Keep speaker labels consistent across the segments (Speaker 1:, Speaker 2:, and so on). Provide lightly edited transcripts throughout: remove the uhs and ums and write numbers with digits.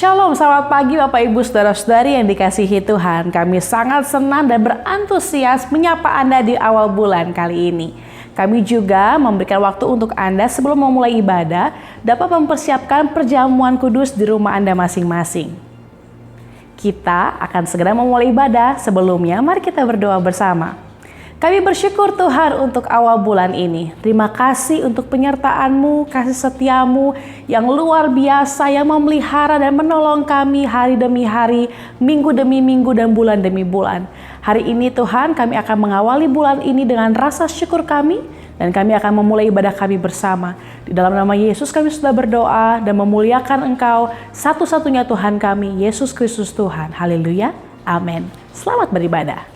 Speaker 1: Shalom, selamat pagi Bapak Ibu Saudara-saudari yang dikasihi Tuhan. Kami sangat senang dan berantusias menyapa Anda di awal bulan kali ini. Kami juga memberikan waktu untuk Anda sebelum memulai ibadah dapat mempersiapkan perjamuan kudus di rumah Anda masing-masing. Kita akan segera memulai ibadah. Sebelumnya mari kita berdoa bersama. Kami bersyukur Tuhan untuk awal bulan ini. Terima kasih untuk penyertaan-Mu, kasih setia-Mu yang luar biasa yang memelihara dan menolong kami hari demi hari, minggu demi minggu dan bulan demi bulan. Hari ini Tuhan kami akan mengawali bulan ini dengan rasa syukur kami dan kami akan memulai ibadah kami bersama. Di dalam nama Yesus kami sudah berdoa dan memuliakan Engkau, satu-satunya Tuhan kami, Yesus Kristus Tuhan. Haleluya. Amin. Selamat beribadah.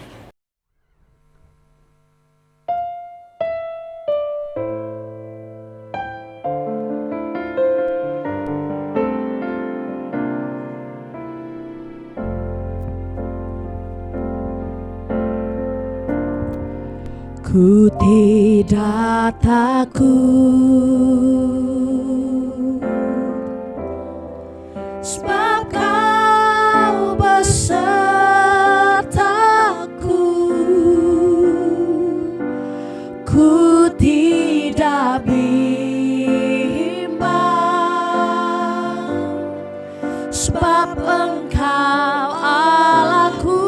Speaker 2: Ku tidak takut, sebab Kau besertaku. Ku tidak bimbang, sebab Engkau Allahku.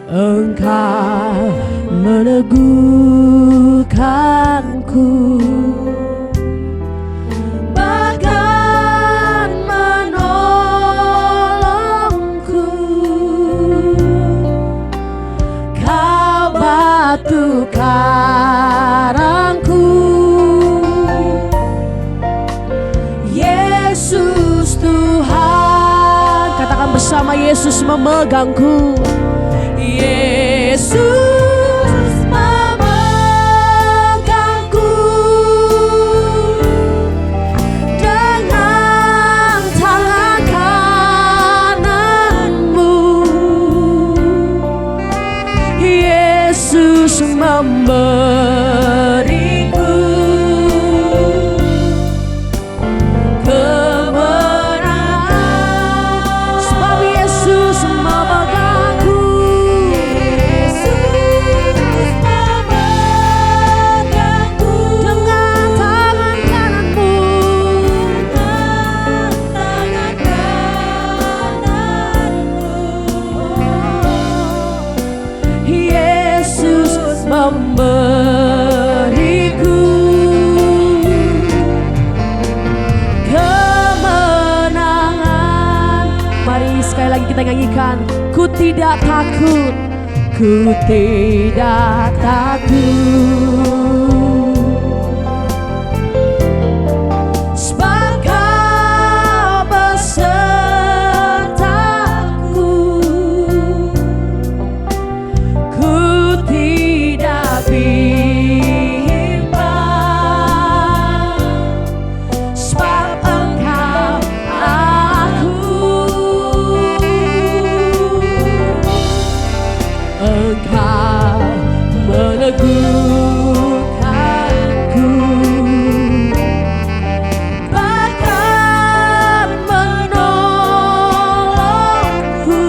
Speaker 2: Engkau meneguhkanku, bahkan menolongku. Kau batu karangku, Yesus Tuhan. Katakan bersama, Yesus memegangku. Yesus memegangku dengan tangan kanan-Mu. Yesus memberiku kemenangan, sebab Yesus memegangku. Memberiku kemenangan. Mari sekali lagi kita nyanyikan. Ku tidak takut, ku tidak takut, sebab Kau besertaku. Ku tidak bimbang, sebab Engkau Allahku. Engkau meneguhkanku, bahkan menolongku.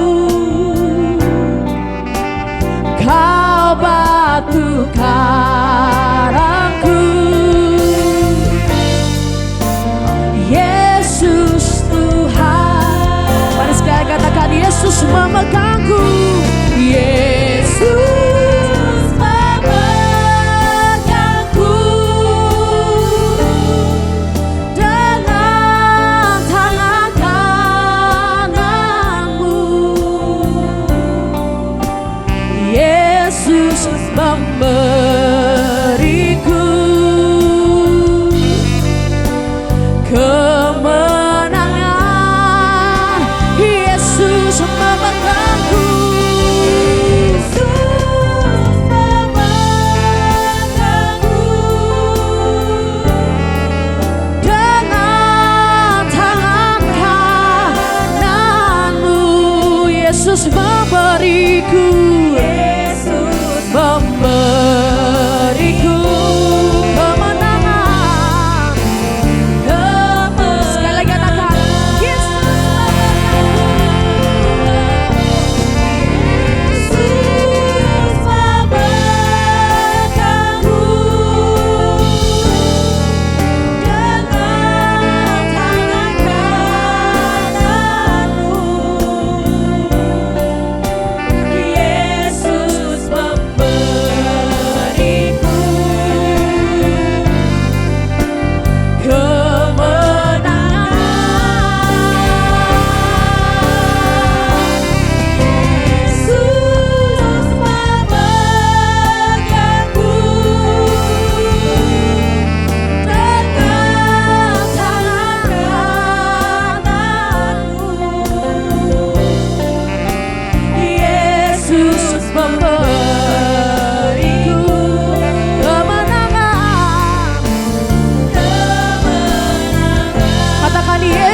Speaker 2: Kau batu karangku, Yesus Tuhan. Mari sekali katakan, Yesus memegangku. Yesus memegangku dengan tangan kanan-Mu. Yesus memberiku kemenangan. Yesus memegangku. Dengan tangan kanan-Mu. Yesus memberiku, Yesus memberiku kemenangan.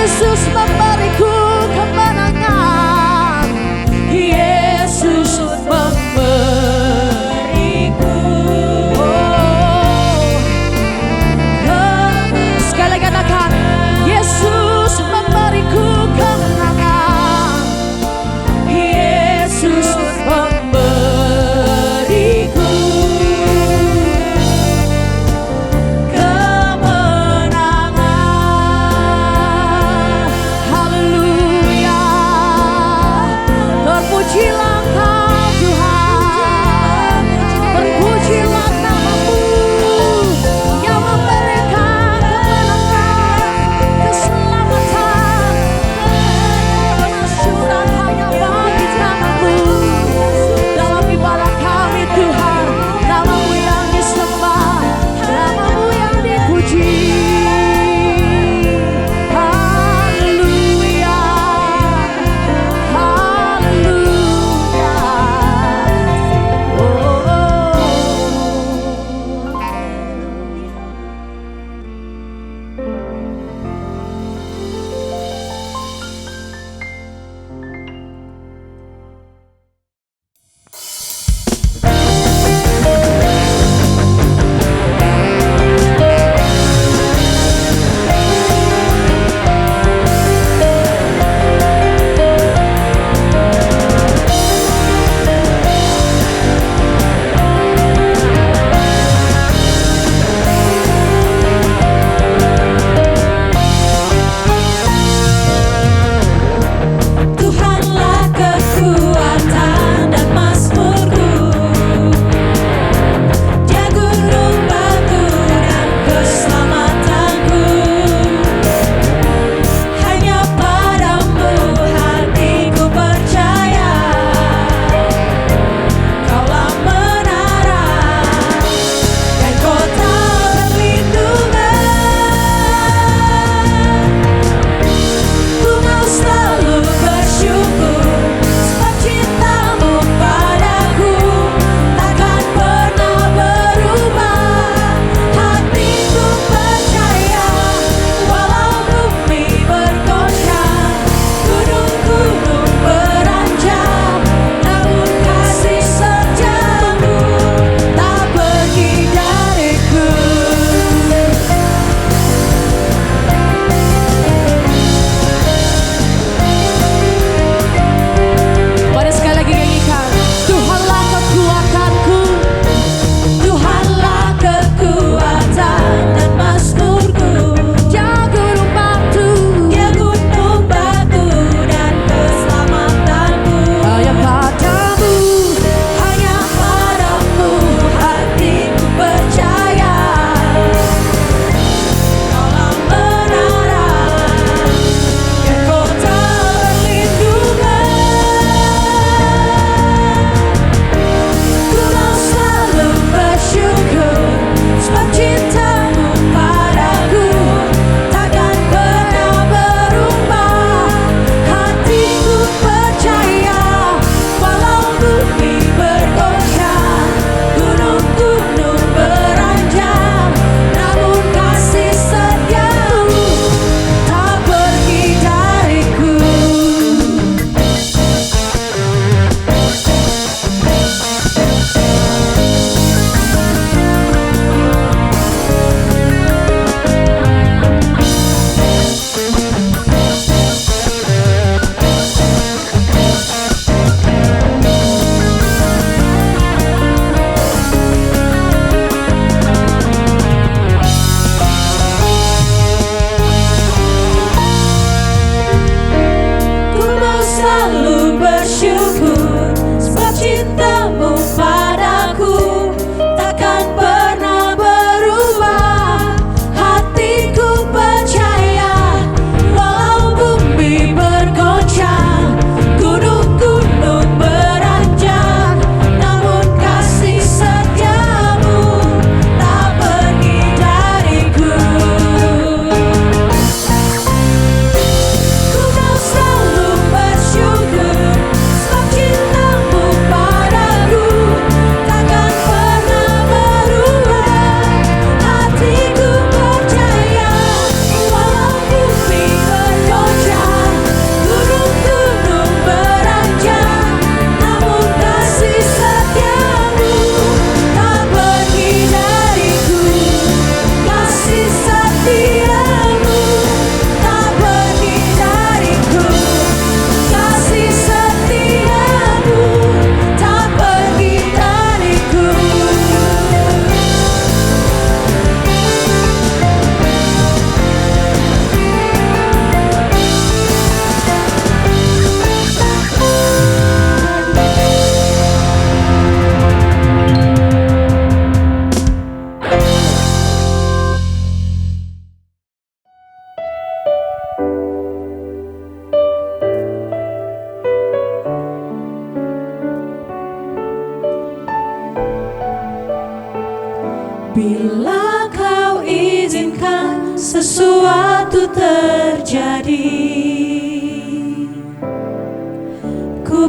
Speaker 2: Yesus memberiku kemenangan. Yesus memberiku. Sekali lagi katakan, Yesus memberiku kemenangan. Yesus memberiku kemenangan. Haleluya.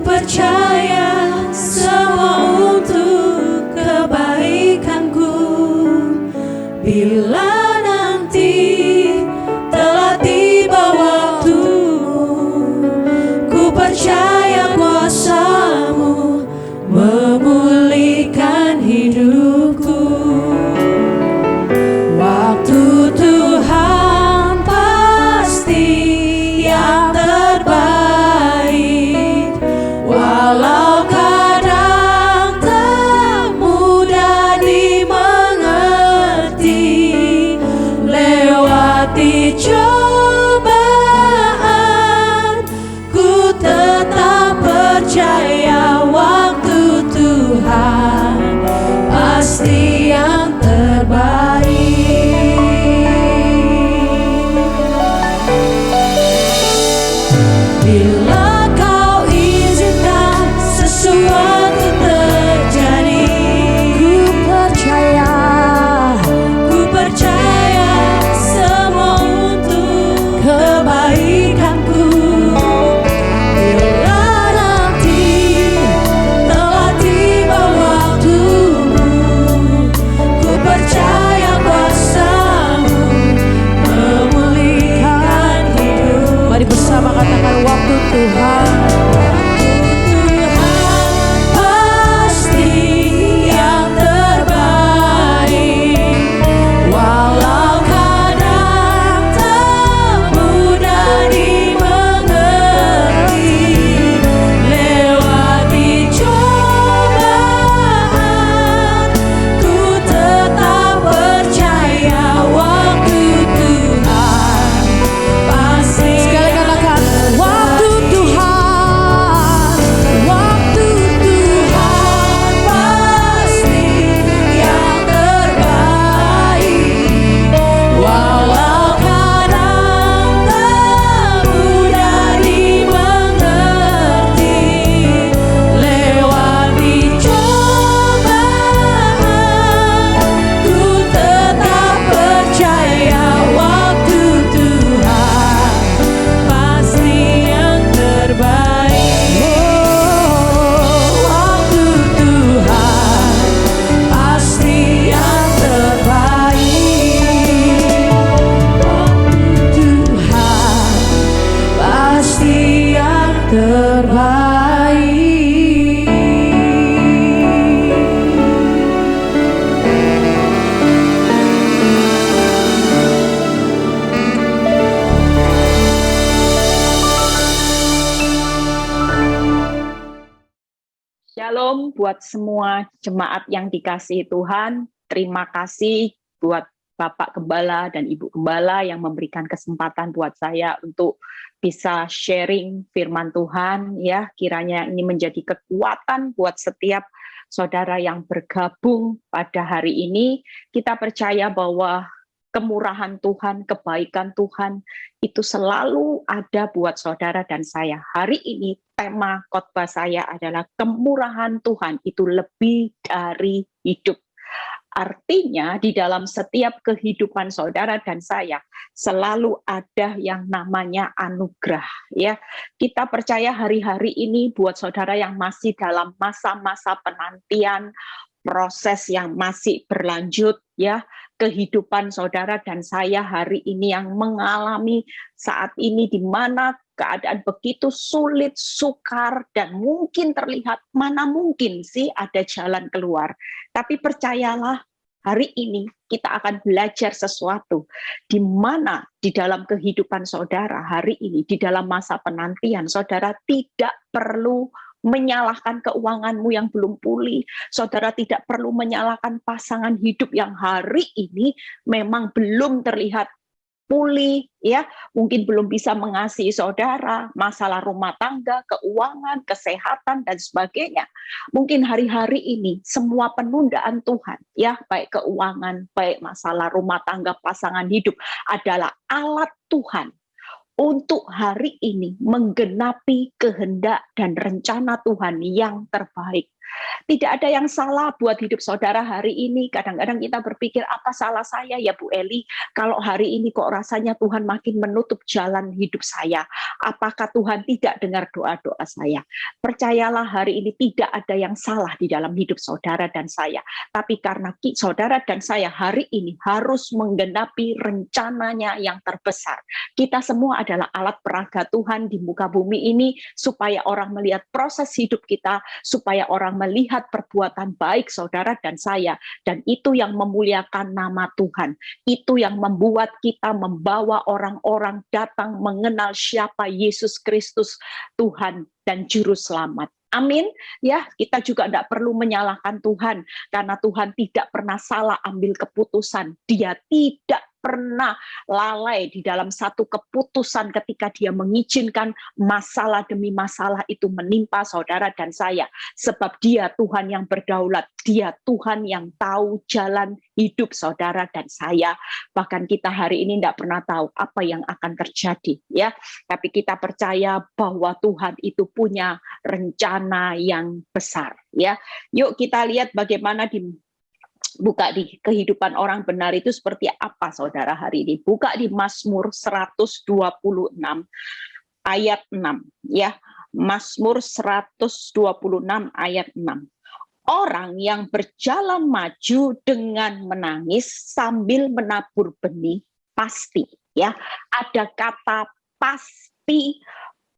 Speaker 2: percaya semua untuk kebaikanku. Bila nanti telah tiba waktumu, ku percaya kuasa-Mu memulihkan hidupku. Waktu Tuhan pasti yang terbaik, walau kadang tak mudah dimengerti. Lewati cobaan, ku tetap percaya waktu Tuhan pasti yang terbaik. Bila Kau izinkan sesuatu terjadi, ku percaya semua untuk kebaikanku. Bila nanti telah tiba waktumu, ku percaya kuasa-Mu memulihkan hidup. Mari bersama katakan waktu Tuhan. Pasti yang terbaik, walau kadang tak mudah dimengerti. Lewati cobaan, ku tetap percaya waktu Tuhan pasti. Sekali katakan waktu Tuhan, waktu Tuhan pasti yang terbaik, walau kadang tak mudah dimengerti. Lewati cobaan, ku tetap percaya waktu Tuhan pasti yang terbaik. Waktu Tuhan pasti yang terbaik. Waktu Tuhan pasti yang terbaik.
Speaker 3: Shalom buat semua jemaat yang dikasihi Tuhan. Terima kasih buat Bapak Gembala dan Ibu Gembala yang memberikan kesempatan buat saya untuk bisa sharing firman Tuhan. Ya, kiranya ini menjadi kekuatan buat setiap saudara yang bergabung pada hari ini. Kita percaya bahwa kemurahan Tuhan, kebaikan Tuhan itu selalu ada buat saudara dan saya. Hari ini tema khotbah saya adalah kemurahan Tuhan itu lebih dari hidup. Artinya di dalam setiap kehidupan saudara dan saya selalu ada yang namanya anugerah, ya. Kita percaya hari-hari ini buat saudara yang masih dalam masa-masa penantian, proses yang masih berlanjut, ya. Kehidupan saudara dan saya hari ini yang mengalami saat ini di mana keadaan begitu sulit, sukar, dan mungkin terlihat mana mungkin sih ada jalan keluar. Tapi percayalah, hari ini kita akan belajar sesuatu di mana di dalam kehidupan saudara hari ini, di dalam masa penantian, saudara tidak perlu menyalahkan keuanganmu yang belum pulih. Saudara tidak perlu menyalahkan pasangan hidup yang hari ini memang belum terlihat pulih, ya, mungkin belum bisa mengasihi saudara, masalah rumah tangga, keuangan, kesehatan, dan sebagainya. Mungkin hari-hari ini semua penundaan Tuhan, ya, baik keuangan, baik masalah rumah tangga, pasangan hidup, adalah alat Tuhan untuk hari ini menggenapi kehendak dan rencana Tuhan yang terbaik. Tidak ada yang salah buat hidup saudara hari ini. Kadang-kadang kita berpikir, apa salah saya ya Bu Eli? Kalau hari ini kok rasanya Tuhan makin menutup jalan hidup saya. Apakah Tuhan tidak dengar doa-doa saya? Percayalah hari ini tidak ada yang salah di dalam hidup saudara dan saya. Tapi karena saudara dan saya hari ini harus menggenapi rencananya yang terbesar. Kita semua adalah alat peraga Tuhan di muka bumi ini, supaya orang melihat proses hidup kita, supaya orang melihat perbuatan baik saudara dan saya, dan itu yang memuliakan nama Tuhan. Itu yang membuat kita membawa orang-orang datang mengenal siapa Yesus Kristus, Tuhan dan Juru Selamat. Amin. Ya, kita juga tidak perlu menyalahkan Tuhan, karena Tuhan tidak pernah salah ambil keputusan. Dia tidak pernah lalai di dalam satu keputusan ketika dia mengizinkan masalah demi masalah itu menimpa saudara dan saya. Sebab dia Tuhan yang berdaulat, dia Tuhan yang tahu jalan hidup saudara dan saya. Bahkan kita hari ini tidak pernah tahu apa yang akan terjadi, ya. Tapi kita percaya bahwa Tuhan itu punya rencana yang besar, ya. Yuk kita lihat bagaimana buka di kehidupan orang benar itu seperti apa saudara hari ini. Buka di Mazmur 126 ayat 6, ya. Mazmur 126 ayat 6. Orang yang berjalan maju dengan menangis sambil menabur benih pasti, ya. Ada kata pasti,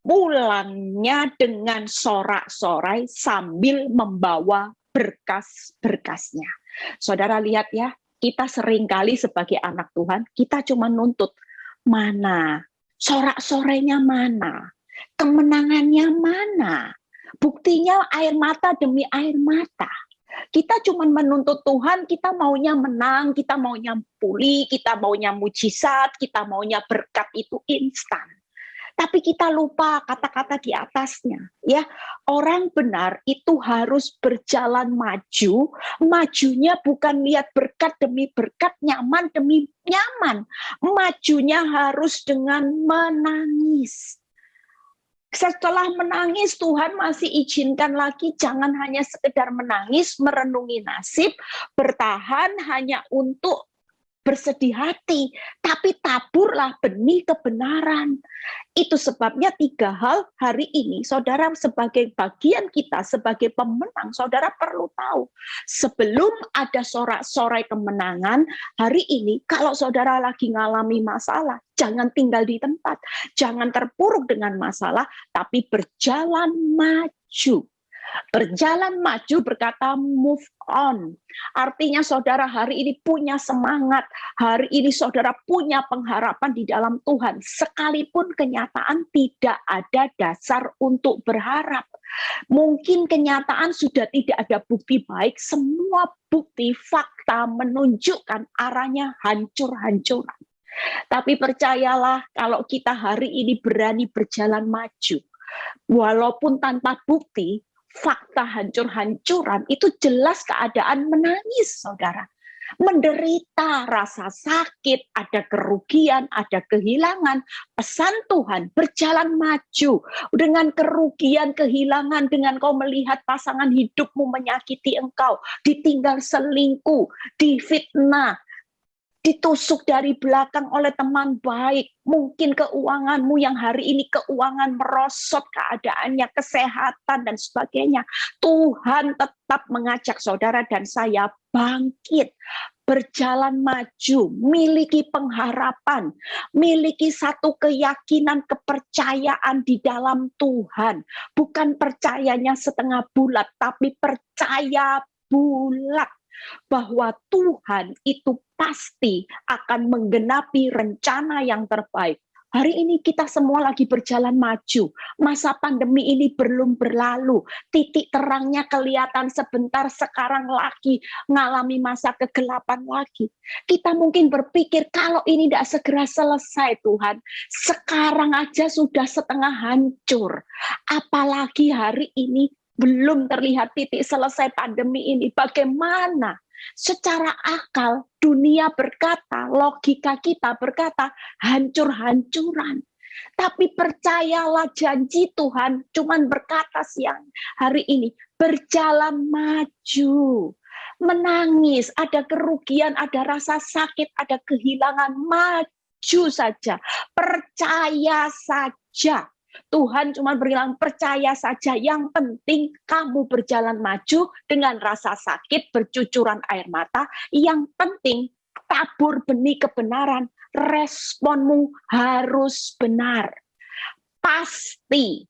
Speaker 3: pulangnya dengan sorak-sorai sambil membawa berkas-berkasnya. Saudara lihat ya, kita seringkali sebagai anak Tuhan, kita cuma nuntut, mana? Sorak-sorainya mana? Kemenangannya mana? Buktinya air mata demi air mata. Kita cuma menuntut Tuhan, kita maunya menang, kita maunya pulih, kita maunya mujizat, kita maunya berkat itu instan. Tapi kita lupa kata-kata di atasnya, ya. Orang benar itu harus berjalan maju, majunya bukan lihat berkat demi berkat, nyaman demi nyaman. Majunya harus dengan menangis. Setelah menangis, Tuhan masih izinkan lagi, jangan hanya sekedar menangis, merenungi nasib, bertahan hanya untuk bersedih hati, tapi taburlah benih kebenaran. Itu sebabnya 3 hal hari ini, saudara sebagai bagian kita, sebagai pemenang, saudara perlu tahu. Sebelum ada sorak-sorai kemenangan, hari ini kalau saudara lagi ngalami masalah, jangan tinggal di tempat, jangan terpuruk dengan masalah, tapi berjalan maju. Berjalan maju berkata move on. Artinya saudara hari ini punya semangat. Hari ini saudara punya pengharapan di dalam Tuhan. Sekalipun kenyataan tidak ada dasar untuk berharap. Mungkin kenyataan sudah tidak ada bukti baik. Semua bukti fakta menunjukkan arahnya hancur-hancuran. Tapi percayalah kalau kita hari ini berani berjalan maju. Walaupun tanpa bukti, fakta hancur-hancuran itu jelas keadaan menangis, saudara. Menderita, rasa sakit, ada kerugian, ada kehilangan. Pesan Tuhan, berjalan maju. Dengan kerugian, kehilangan, dengan kau melihat pasangan hidupmu menyakiti engkau, ditinggal selingkuh, difitnah, ditusuk dari belakang oleh teman baik, mungkin keuanganmu yang hari ini keuangan merosot keadaannya, kesehatan dan sebagainya. Tuhan tetap mengajak saudara dan saya bangkit, berjalan maju, miliki pengharapan, miliki satu keyakinan, kepercayaan di dalam Tuhan. Bukan percayanya setengah bulat, tapi percaya bulat. Bahwa Tuhan itu pasti akan menggenapi rencana yang terbaik. Hari ini kita semua lagi berjalan maju. Masa pandemi ini belum berlalu. Titik terangnya kelihatan sebentar, sekarang lagi ngalami masa kegelapan lagi. Kita mungkin berpikir kalau ini tidak segera selesai Tuhan. Sekarang aja sudah setengah hancur. Apalagi hari ini belum terlihat titik selesai pandemi ini. Bagaimana? Secara akal, dunia berkata, logika kita berkata, hancur-hancuran. Tapi percayalah janji Tuhan cuman berkata siang hari ini, berjalan maju. Menangis, ada kerugian, ada rasa sakit, ada kehilangan, maju saja. Percaya saja. Tuhan cuma bilang percaya saja, yang penting kamu berjalan maju dengan rasa sakit, bercucuran air mata, yang penting tabur benih kebenaran, responmu harus benar. Pasti,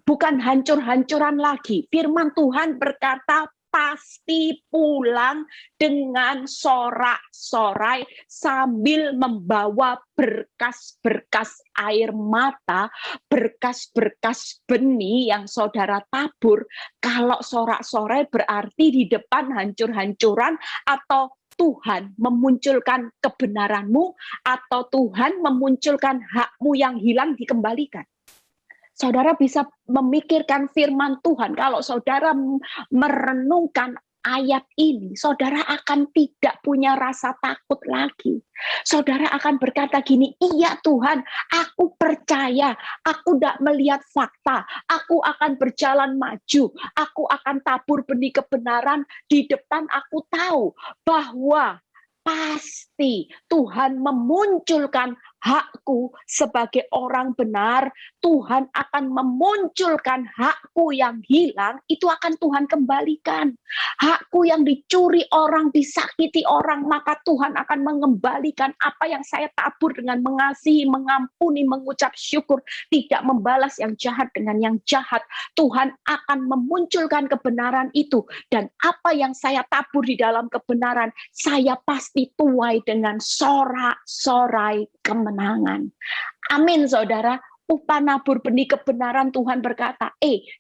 Speaker 3: bukan hancur-hancuran lagi. Firman Tuhan berkata, pasti pulang dengan sorak-sorai sambil membawa berkas-berkas air mata, berkas-berkas benih yang saudara tabur. Kalau sorak-sorai berarti di depan hancur-hancuran, atau Tuhan memunculkan kebenaranmu, atau Tuhan memunculkan hakmu yang hilang dikembalikan. Saudara bisa memikirkan firman Tuhan. Kalau saudara merenungkan ayat ini, saudara akan tidak punya rasa takut lagi. Saudara akan berkata gini, iya Tuhan, aku percaya, aku tidak melihat fakta, aku akan berjalan maju, aku akan tabur benih kebenaran, di depan aku tahu bahwa pasti Tuhan memunculkan hakku sebagai orang benar. Tuhan akan memunculkan hakku yang hilang, itu akan Tuhan kembalikan. Hakku yang dicuri orang, disakiti orang, maka Tuhan akan mengembalikan apa yang saya tabur dengan mengasihi, mengampuni, mengucap syukur, tidak membalas yang jahat dengan yang jahat. Tuhan akan memunculkan kebenaran itu, dan apa yang saya tabur di dalam kebenaran, saya pasti tuai dengan sorak-sorai kemenangan. Amin, saudara. Upah nabur benih kebenaran, Tuhan berkata,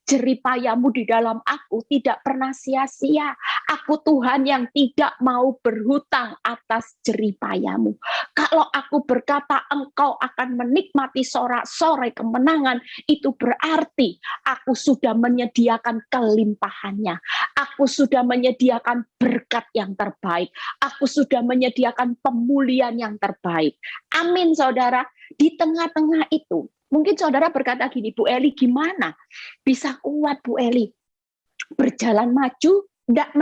Speaker 3: jeripayamu di dalam aku tidak pernah sia-sia. Aku Tuhan yang tidak mau berhutang atas jeripayamu. Kalau aku berkata engkau akan menikmati sorak-sorai kemenangan, itu berarti aku sudah menyediakan kelimpahannya. Aku sudah menyediakan berkat yang terbaik. Aku sudah menyediakan pemulihan yang terbaik. Amin, saudara. Di tengah-tengah itu, mungkin saudara berkata gini, Bu Eli, gimana bisa kuat Bu Eli berjalan maju, tidak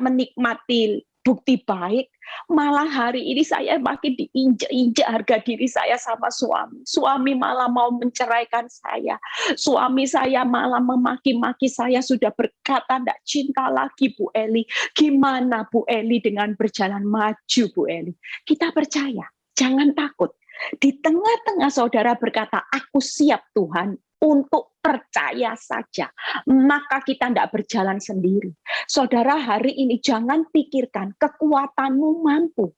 Speaker 3: menikmati bukti baik, malah hari ini saya makin diinjak-injak harga diri saya sama suami. Suami malah mau menceraikan saya. Suami saya malah memaki-maki saya, sudah berkata tidak cinta lagi Bu Eli. Gimana Bu Eli dengan berjalan maju Bu Eli? Kita percaya. Jangan takut. Di tengah-tengah saudara berkata, aku siap Tuhan untuk percaya saja. Maka kita tidak berjalan sendiri. Saudara, hari ini jangan pikirkan kekuatanmu mampu.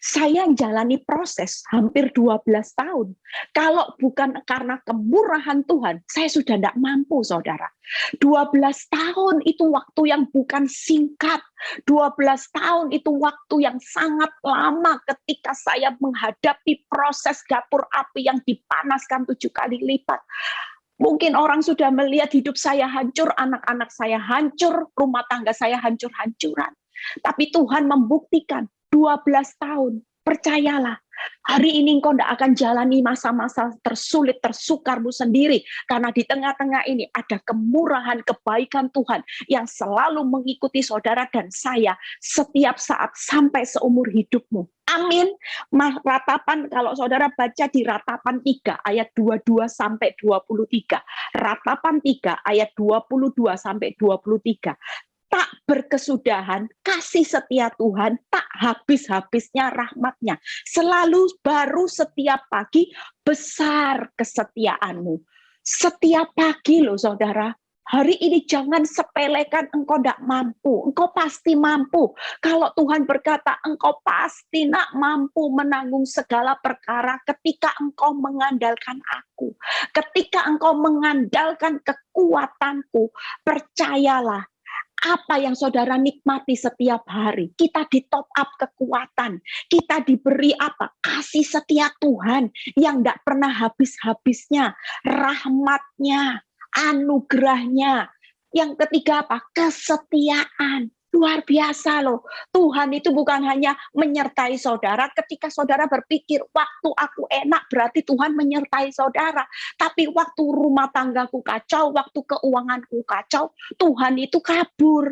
Speaker 3: Saya jalani proses hampir 12 tahun. Kalau bukan karena kemurahan Tuhan, saya sudah tidak mampu, saudara. 12 tahun itu waktu yang bukan singkat. 12 tahun itu waktu yang sangat lama ketika saya menghadapi proses dapur api yang dipanaskan 7 kali lipat. Mungkin orang sudah melihat hidup saya hancur, anak-anak saya hancur, rumah tangga saya hancur-hancuran. Tapi Tuhan membuktikan 12 tahun, percayalah, hari ini engkau tidak akan jalani masa-masa tersulit, tersukarmu sendiri. Karena di tengah-tengah ini ada kemurahan, kebaikan Tuhan yang selalu mengikuti saudara dan saya setiap saat sampai seumur hidupmu. Amin. Ratapan, kalau saudara baca di Ratapan 3 ayat 22 sampai 23. Ratapan 3 ayat 22 sampai 23. Tak berkesudahan, kasih setia Tuhan, tak habis-habisnya rahmatnya. Selalu baru setiap pagi, besar kesetiaanmu. Setiap pagi loh saudara. Hari ini jangan sepelekan engkau tidak mampu. Engkau pasti mampu. Kalau Tuhan berkata engkau pasti nak mampu menanggung segala perkara ketika engkau mengandalkan aku. Ketika engkau mengandalkan kekuatanku, percayalah. Apa yang saudara nikmati setiap hari, kita di top up kekuatan, kita diberi apa? Kasih setia Tuhan yang tidak pernah habis-habisnya, rahmatnya, anugerahnya. Yang ketiga apa? Kesetiaan. Luar biasa loh. Tuhan itu bukan hanya menyertai saudara ketika saudara berpikir, waktu aku enak berarti Tuhan menyertai saudara. Tapi waktu rumah tanggaku kacau, waktu keuanganku kacau, Tuhan itu kabur.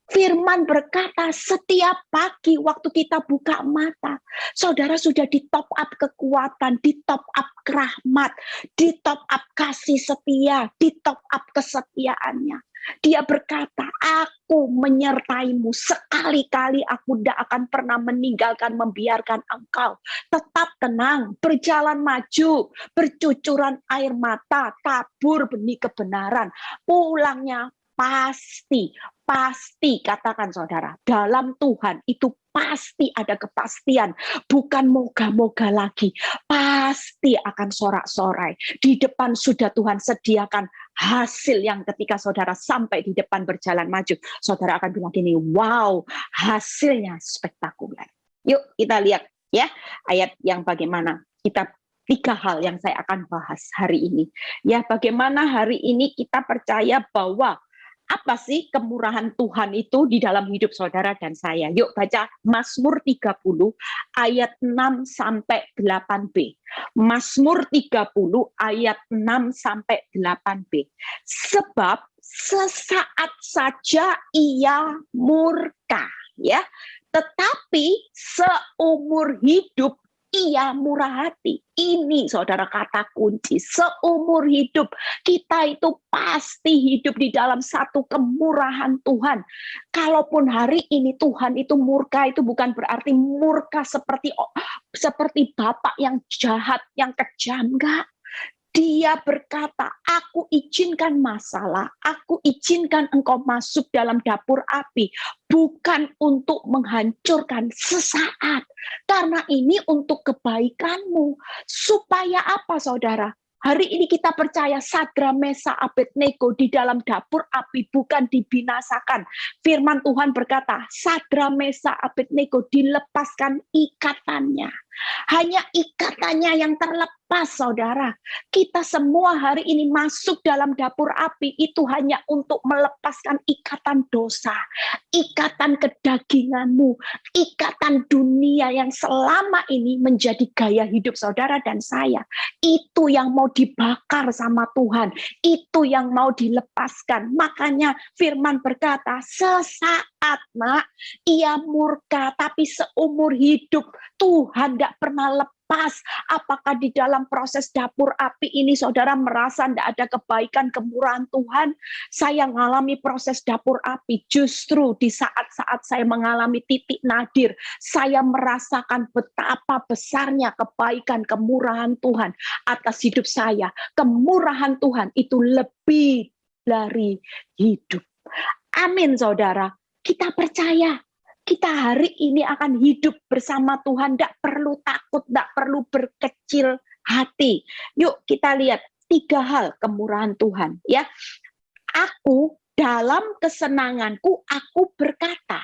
Speaker 3: Firman berkata, setiap pagi waktu kita buka mata, saudara sudah di top up kekuatan, di top up rahmat, di top up kasih setia, di top up kesetiaannya. Dia berkata, aku menyertaimu, sekali-kali aku tidak akan pernah meninggalkan, membiarkan engkau. Tetap tenang, berjalan maju, bercucuran air mata, tabur benih kebenaran. Pulangnya pasti katakan saudara, dalam Tuhan itu pasti ada kepastian, bukan moga-moga lagi, pasti akan sorak-sorai. Di depan sudah Tuhan sediakan hasil yang ketika saudara sampai di depan berjalan maju, saudara akan bilang gini, wow, hasilnya spektakuler. Yuk kita lihat ya ayat yang bagaimana. Kita 3 hal yang saya akan bahas hari ini. Ya, bagaimana hari ini kita percaya bahwa apa sih kemurahan Tuhan itu di dalam hidup saudara dan saya. Yuk baca Mazmur 30 ayat 6 sampai 8b. Mazmur 30 ayat 6 sampai 8b. Sebab sesaat saja ia murka, ya. Tetapi seumur hidup ia murah hati. Ini saudara kata kunci. Seumur hidup kita itu pasti hidup di dalam satu kemurahan Tuhan. Kalaupun hari ini Tuhan itu murka, itu bukan berarti murka seperti Bapak yang jahat, yang kejam. Enggak. Dia berkata, aku izinkan masalah, aku izinkan engkau masuk dalam dapur api, bukan untuk menghancurkan sesaat. Karena ini untuk kebaikanmu. Supaya apa saudara? Hari ini kita percaya Sadra, Mesa, Abednego di dalam dapur api bukan dibinasakan. Firman Tuhan berkata, Sadra, Mesa, Abednego dilepaskan ikatannya. Hanya ikatannya yang terlepas, saudara. Kita semua hari ini masuk dalam dapur api itu hanya untuk melepaskan ikatan dosa, ikatan kedaginganmu, ikatan dunia yang selama ini menjadi gaya hidup saudara dan saya. Itu yang mau dibakar sama Tuhan, itu yang mau dilepaskan. Makanya firman berkata, sesaat nak, ia murka, tapi seumur hidup Tuhan tidak pernah lepas. Apakah di dalam proses dapur api ini saudara merasa tidak ada kebaikan, kemurahan Tuhan? Saya mengalami proses dapur api, justru di saat-saat saya mengalami titik nadir, saya merasakan betapa besarnya kebaikan, kemurahan Tuhan atas hidup saya. Kemurahan Tuhan itu lebih dari hidup. Amin saudara. Kita percaya, kita hari ini akan hidup bersama Tuhan, tidak perlu takut, tidak perlu berkecil hati. Yuk kita lihat 3 hal kemurahan Tuhan. Ya, aku dalam kesenanganku, aku berkata,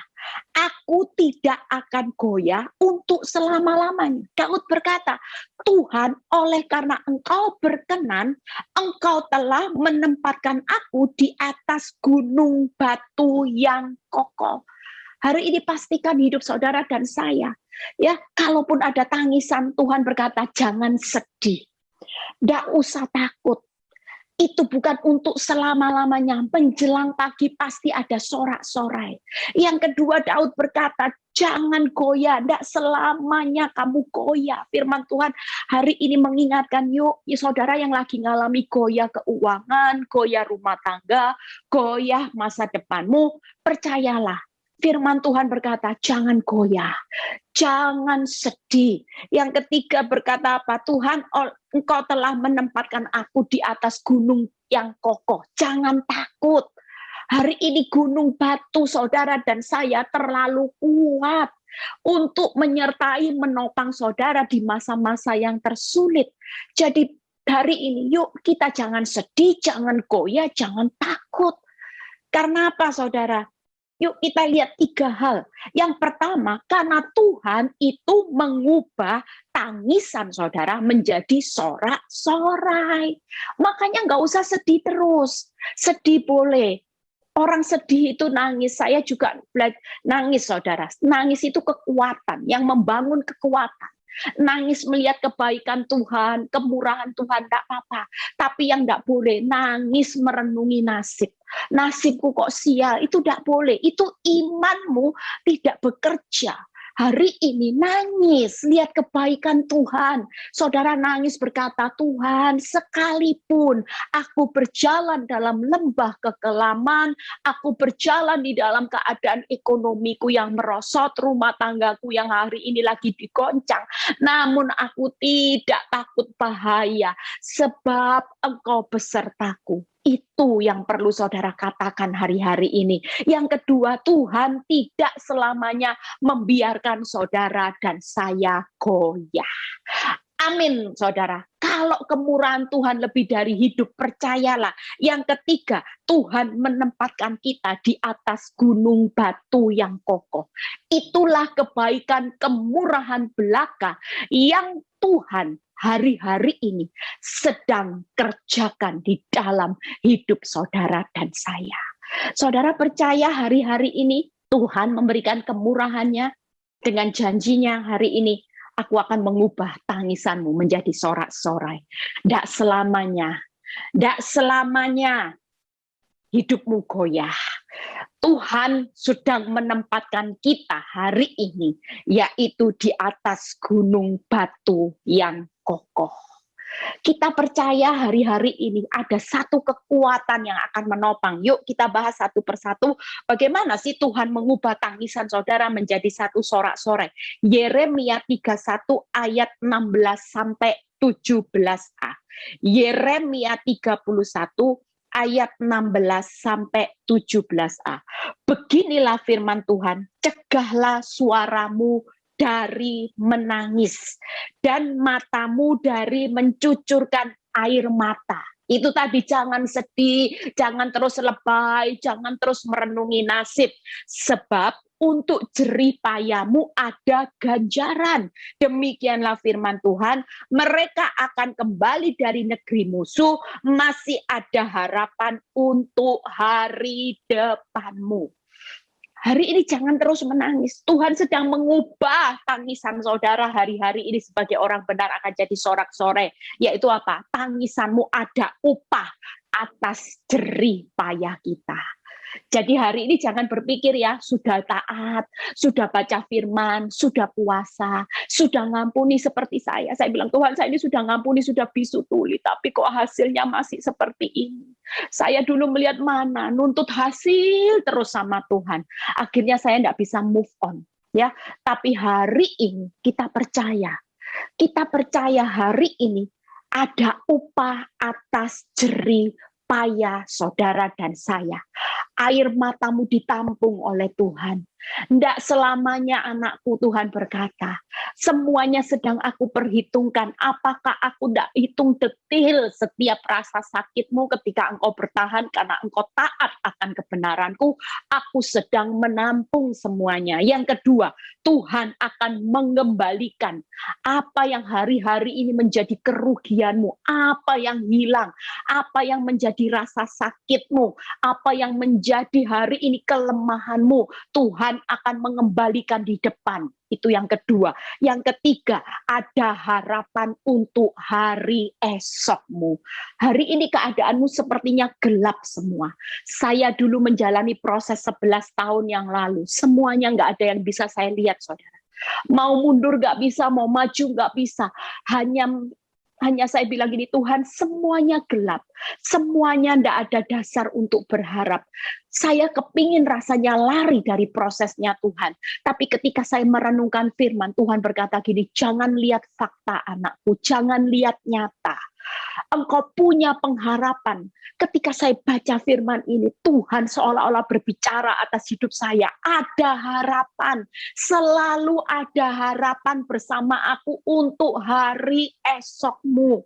Speaker 3: aku tidak akan goyah untuk selama-lamanya. Daud berkata, Tuhan, oleh karena engkau berkenan, engkau telah menempatkan aku di atas gunung batu yang kokoh. Hari ini pastikan hidup saudara dan saya, ya, kalaupun ada tangisan, Tuhan berkata, jangan sedih. Tidak usah takut. Itu bukan untuk selama-lamanya. Menjelang pagi pasti ada sorak-sorai. Yang kedua, Daud berkata, jangan goyah. Tidak selamanya kamu goyah. Firman Tuhan hari ini mengingatkan, yuk saudara yang lagi ngalami goyah keuangan, goyah rumah tangga, goyah masa depanmu, percayalah. Firman Tuhan berkata, jangan goyah, jangan sedih. Yang ketiga berkata apa? Tuhan, engkau telah menempatkan aku di atas gunung yang kokoh. Jangan takut. Hari ini gunung batu saudara dan saya terlalu kuat untuk menyertai, menopang saudara di masa-masa yang tersulit. Jadi hari ini yuk kita jangan sedih, jangan goyah, jangan takut. Karena apa saudara? Yuk kita lihat 3 hal. Yang pertama, karena Tuhan itu mengubah tangisan saudara menjadi sorak-sorai. Makanya nggak usah sedih terus. Sedih boleh. Orang sedih itu nangis, saya juga nangis saudara. Nangis itu kekuatan, yang membangun kekuatan. Nangis melihat kebaikan Tuhan, kemurahan Tuhan, tidak apa-apa. Tapi yang tidak boleh, nangis merenungi nasib. Nasibku kok sial, itu tidak boleh. Itu imanmu tidak bekerja. Hari ini nangis, lihat kebaikan Tuhan. Saudara nangis berkata, Tuhan, sekalipun aku berjalan dalam lembah kekelaman, aku berjalan di dalam keadaan ekonomiku yang merosot, rumah tanggaku yang hari ini lagi digoncang, namun aku tidak takut bahaya, sebab Engkau besertaku. Itu yang perlu saudara katakan hari-hari ini. Yang kedua, Tuhan tidak selamanya membiarkan saudara dan saya goyah. Amin, saudara. Kalau kemurahan Tuhan lebih dari hidup, percayalah. Yang ketiga, Tuhan menempatkan kita di atas gunung batu yang kokoh. Itulah kebaikan kemurahan belaka yang Tuhan hari-hari ini sedang kerjakan di dalam hidup saudara dan saya. Saudara percaya hari-hari ini Tuhan memberikan kemurahannya dengan janjinya hari ini. Aku akan mengubah tangisanmu menjadi sorak-sorai. Tidak selamanya hidupmu goyah. Tuhan sedang menempatkan kita hari ini, yaitu di atas gunung batu yang kokoh. Kita percaya hari-hari ini ada satu kekuatan yang akan menopang. Yuk kita bahas satu persatu. Bagaimana sih Tuhan mengubah tangisan saudara menjadi satu sorak-sorai. Yeremia 31 ayat 16-17a. Yeremia 31 ayat 16-17a. Beginilah firman Tuhan, cegahlah suaramu dari menangis dan matamu dari mencucurkan air mata. Itu tadi, jangan sedih, jangan terus lebay, jangan terus merenungi nasib. Sebab untuk jerih payahmu ada ganjaran. Demikianlah firman Tuhan, mereka akan kembali dari negeri musuh, masih ada harapan untuk hari depanmu. Hari ini jangan terus menangis. Tuhan sedang mengubah tangisan saudara hari-hari ini sebagai orang benar akan jadi sorak-sorai. Yaitu apa? Tangisanmu ada upah atas jerih payah kita. Jadi hari ini jangan berpikir ya, sudah taat, sudah baca firman, sudah puasa, sudah ngampuni seperti saya. Saya bilang, Tuhan, saya ini sudah ngampuni, sudah bisu tuli, tapi kok hasilnya masih seperti ini. Saya dulu melihat mana, nuntut hasil terus sama Tuhan. Akhirnya saya tidak bisa move on. Ya, tapi hari ini kita percaya hari ini ada upah atas jerih payah saudara dan saya. Air matamu ditampung oleh Tuhan. Tidak selamanya anakku, Tuhan berkata. Semuanya sedang aku perhitungkan. Apakah aku tidak hitung detil setiap rasa sakitmu ketika engkau bertahan karena engkau taat akan kebenaranku. Aku sedang menampung semuanya. Yang kedua, Tuhan akan mengembalikan apa yang hari-hari ini menjadi kerugianmu. Apa yang hilang. Apa yang menjadi rasa sakitmu. Apa yang menjadi hari ini kelemahanmu. Tuhan akan mengembalikan di depan. Itu yang kedua. Yang ketiga, ada harapan untuk hari esokmu. Hari ini keadaanmu sepertinya gelap semua. Saya dulu menjalani proses 11 tahun yang lalu. Semuanya nggak ada yang bisa saya lihat, saudara. Mau mundur nggak bisa, mau maju nggak bisa. Hanya saya bilang gini, Tuhan, semuanya gelap. Semuanya tidak ada dasar untuk berharap. Saya kepingin rasanya lari dari prosesnya Tuhan. Tapi ketika saya merenungkan firman, Tuhan berkata gini, jangan lihat fakta anakku, jangan lihat nyata. Engkau punya pengharapan. Ketika saya baca firman ini, Tuhan seolah-olah berbicara atas hidup saya. Ada harapan. Selalu ada harapan bersama aku untuk hari esokmu.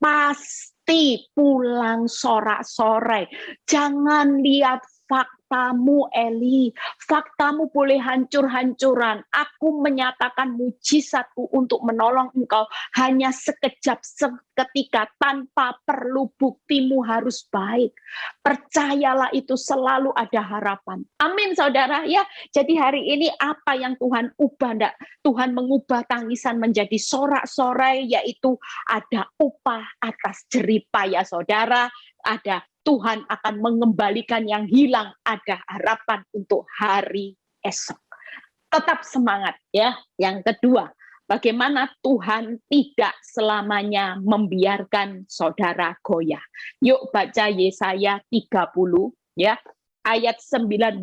Speaker 3: Pasti pulang sorak-sorai. Jangan lihat faktamu Eli, faktamu boleh hancur-hancuran. Aku menyatakan mujizatku untuk menolong engkau hanya sekejap, seketika, tanpa perlu buktimu harus baik. Percayalah itu selalu ada harapan. Amin saudara ya. Jadi hari ini apa yang Tuhan ubah? Enggak? Tuhan mengubah tangisan menjadi sorak-sorai, yaitu ada upah atas jeripaya saudara. Ada Tuhan akan mengembalikan yang hilang, ada harapan untuk hari esok. Tetap semangat ya. Yang kedua, bagaimana Tuhan tidak selamanya membiarkan saudara goyah. Yuk baca Yesaya 30 ya, ayat 19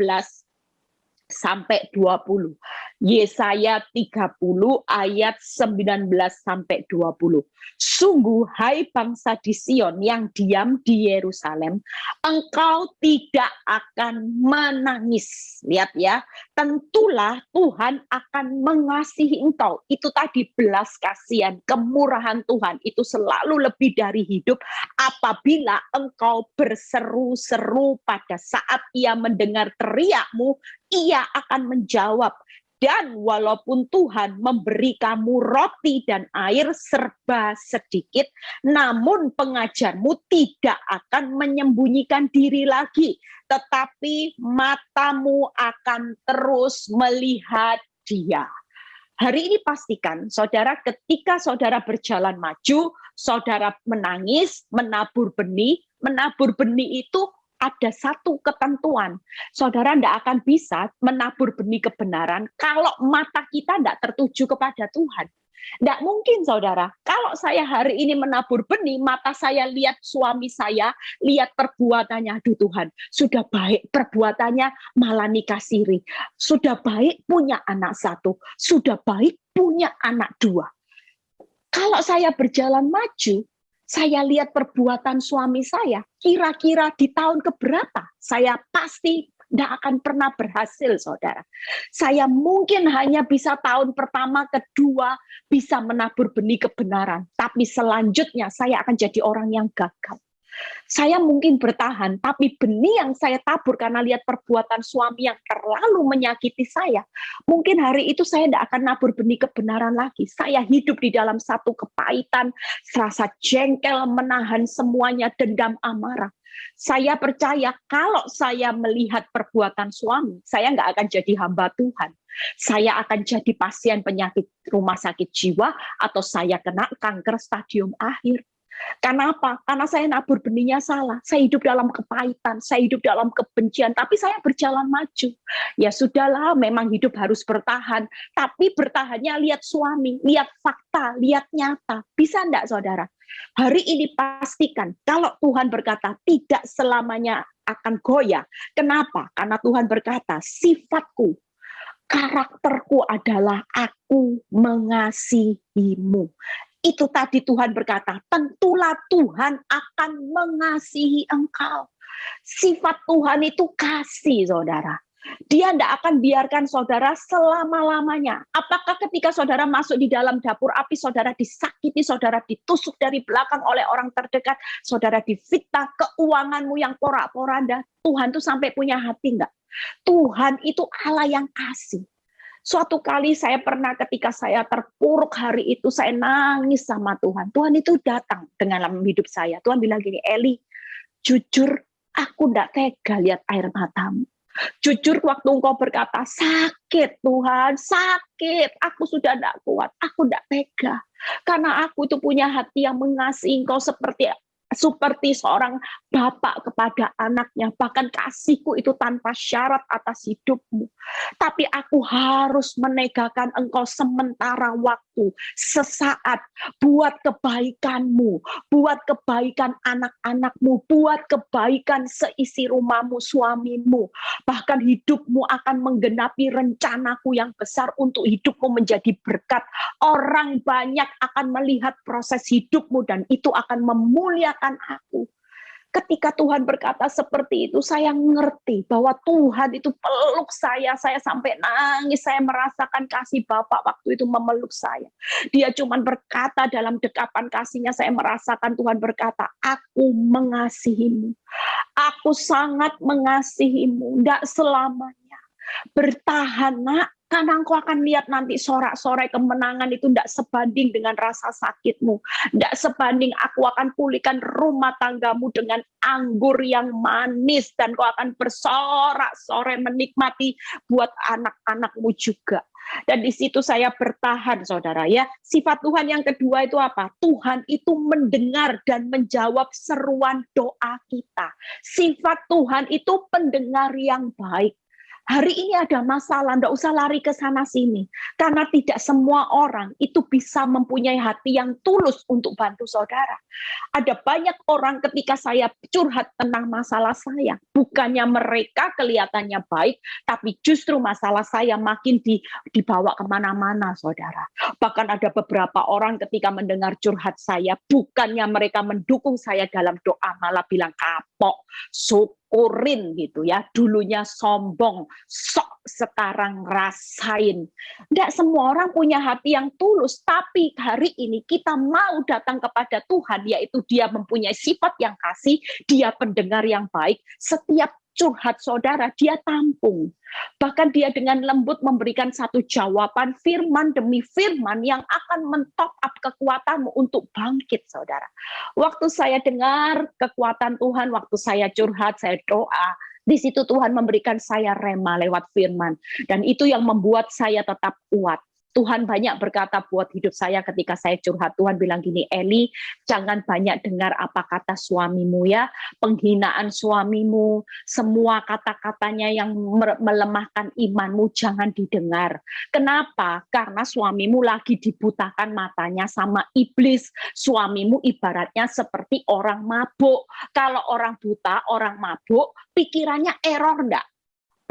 Speaker 3: sampai 20. Yesaya 30 ayat 19 sampai 20. Sungguh hai bangsa di Sion yang diam di Yerusalem, engkau tidak akan menangis. Lihat ya, tentulah Tuhan akan mengasihi engkau. Itu tadi belas kasihan, kemurahan Tuhan itu selalu lebih dari hidup apabila engkau berseru-seru pada saat ia mendengar teriakmu, ia akan menjawab. Dan walaupun Tuhan memberi kamu roti dan air serba sedikit, namun pengajarmu tidak akan menyembunyikan diri lagi, tetapi matamu akan terus melihat Dia. Hari ini pastikan, saudara, ketika saudara berjalan maju, saudara menangis, menabur benih itu ada satu ketentuan. Saudara tidak akan bisa menabur benih kebenaran kalau mata kita tidak tertuju kepada Tuhan. Tidak mungkin saudara, kalau saya hari ini menabur benih, mata saya lihat suami saya, lihat perbuatannya, aduh Tuhan, sudah baik perbuatannya malah nikah siri, sudah baik punya anak satu, sudah baik punya anak dua. Kalau saya berjalan maju, saya lihat perbuatan suami saya, kira-kira di tahun keberapa, saya pasti tidak akan pernah berhasil, saudara. Saya mungkin hanya bisa tahun pertama, kedua, bisa menabur benih kebenaran. Tapi selanjutnya saya akan jadi orang yang gagal. Saya mungkin bertahan, tapi benih yang saya tabur karena lihat perbuatan suami yang terlalu menyakiti saya, mungkin hari itu saya tidak akan nabur benih kebenaran lagi. Saya hidup di dalam satu kepahitan, rasa jengkel, menahan semuanya, dendam, amarah. Saya percaya kalau saya melihat perbuatan suami, saya nggak akan jadi hamba Tuhan. Saya akan jadi pasien penyakit rumah sakit jiwa, atau saya kena kanker stadium akhir. Karena apa? Karena saya nabur benihnya salah. Saya hidup dalam kepahitan, saya hidup dalam kebencian, tapi saya berjalan maju. Ya sudahlah, memang hidup harus bertahan. Tapi bertahannya lihat suami, lihat fakta, lihat nyata. Bisa enggak saudara? Hari ini pastikan, kalau Tuhan berkata tidak selamanya akan goyah. Kenapa? Karena Tuhan berkata, sifatku, karakterku adalah aku mengasihimu. Itu tadi Tuhan berkata, tentulah Tuhan akan mengasihi engkau. Sifat Tuhan itu kasih, saudara. Dia tidak akan biarkan saudara selama-lamanya. Apakah ketika saudara masuk di dalam dapur api, saudara disakiti, saudara ditusuk dari belakang oleh orang terdekat, saudara difitnah, keuanganmu yang porak-poranda, Tuhan itu sampai punya hati enggak? Tuhan itu Allah yang kasih. Suatu kali saya pernah ketika saya terpuruk hari itu, saya nangis sama Tuhan. Tuhan itu datang dengan dalam hidup saya. Tuhan bilang gini, Eli, jujur aku tidak tega lihat air matamu. Jujur waktu engkau berkata, sakit Tuhan, sakit. Aku sudah tidak kuat, aku tidak tega. Karena aku itu punya hati yang mengasihi engkau seperti seorang bapak kepada anaknya, bahkan kasihku itu tanpa syarat atas hidupmu. Tapi aku harus menegakan engkau sementara waktu, sesaat, buat kebaikanmu, buat kebaikan anak-anakmu, buat kebaikan seisi rumahmu, suamimu. Bahkan hidupmu akan menggenapi rencanaku yang besar untuk hidupmu menjadi berkat. Orang banyak akan melihat proses hidupmu dan itu akan memuliakan aku. Ketika Tuhan berkata seperti itu, saya ngerti bahwa Tuhan itu peluk saya sampai nangis, saya merasakan kasih Bapa waktu itu memeluk saya. Dia cuma berkata dalam dekapan kasihnya, saya merasakan Tuhan berkata, aku mengasihimu, Aku sangat mengasihimu, tidak selamanya. Bertahan nak, karena engkau akan lihat nanti sorak-sorai kemenangan itu tidak sebanding dengan rasa sakitmu. Tidak sebanding aku akan pulihkan rumah tanggamu dengan anggur yang manis. Dan kau akan bersorak-sorai menikmati buat anak-anakmu juga. Dan di situ saya bertahan, saudara ya. Sifat Tuhan yang kedua itu apa? Tuhan itu mendengar dan menjawab seruan doa kita. Sifat Tuhan itu pendengar yang baik. Hari ini ada masalah, enggak usah lari ke sana sini. Karena tidak semua orang itu bisa mempunyai hati yang tulus untuk bantu saudara. Ada banyak orang ketika saya curhat tentang masalah saya, bukannya mereka kelihatannya baik, tapi justru masalah saya makin dibawa kemana-mana, saudara. Bahkan ada beberapa orang ketika mendengar curhat saya, bukannya mereka mendukung saya dalam doa, malah bilang kapok, syukurin gitu ya. Dulunya sombong, sok sekarang rasain. Tidak semua orang punya hati yang tulus, tapi hari ini kita mau datang kepada Tuhan, yaitu Dia mempunyai sifat yang kasih, Dia pendengar yang baik. Setiap curhat saudara, Dia tampung. Bahkan Dia dengan lembut memberikan satu jawaban firman demi firman yang akan mentop up kekuatanmu untuk bangkit, saudara. Waktu saya dengar kekuatan Tuhan, waktu saya curhat, saya doa, di situ Tuhan memberikan saya rema lewat firman. Dan itu yang membuat saya tetap kuat. Tuhan banyak berkata buat hidup saya ketika saya curhat. Tuhan bilang gini, Eli, jangan banyak dengar apa kata suamimu ya. Penghinaan suamimu, semua kata-katanya yang melemahkan imanmu, jangan didengar. Kenapa? Karena suamimu lagi dibutakan matanya sama iblis. Suamimu ibaratnya seperti orang mabuk. Kalau orang buta, orang mabuk, pikirannya error enggak?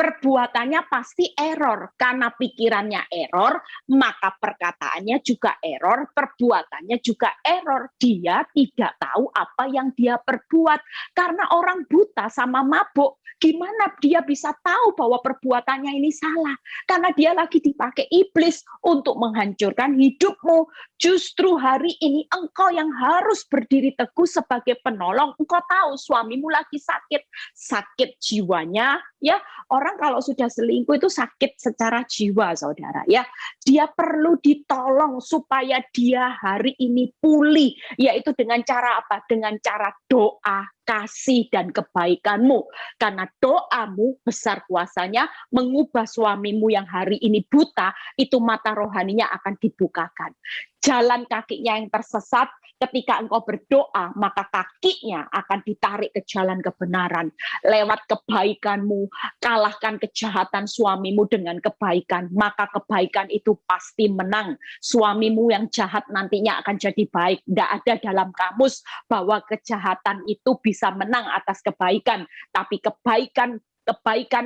Speaker 3: Perbuatannya pasti error, karena pikirannya error, maka perkataannya juga error, perbuatannya juga error. Dia tidak tahu apa yang dia perbuat, karena orang buta sama mabuk, gimana dia bisa tahu bahwa perbuatannya ini salah? Karena dia lagi dipakai iblis untuk menghancurkan hidupmu. Justru hari ini engkau yang harus berdiri teguh sebagai penolong. Engkau tahu suamimu lagi sakit jiwanya, ya. Orang kalau sudah selingkuh itu sakit secara jiwa, saudara ya. Dia perlu ditolong supaya dia hari ini pulih, yaitu dengan cara apa? Dengan cara doa, kasih, dan kebaikanmu. Karena doamu besar kuasanya mengubah suamimu yang hari ini buta, itu mata rohaninya akan dibukakan. Jalan kakinya yang tersesat, ketika engkau berdoa, maka kakinya akan ditarik ke jalan kebenaran. Lewat kebaikanmu, kalahkan kejahatan suamimu dengan kebaikan, maka kebaikan itu pasti menang. Suamimu yang jahat nantinya akan jadi baik. Tidak ada dalam kamus bahwa kejahatan itu bisa menang atas kebaikan, tapi kebaikan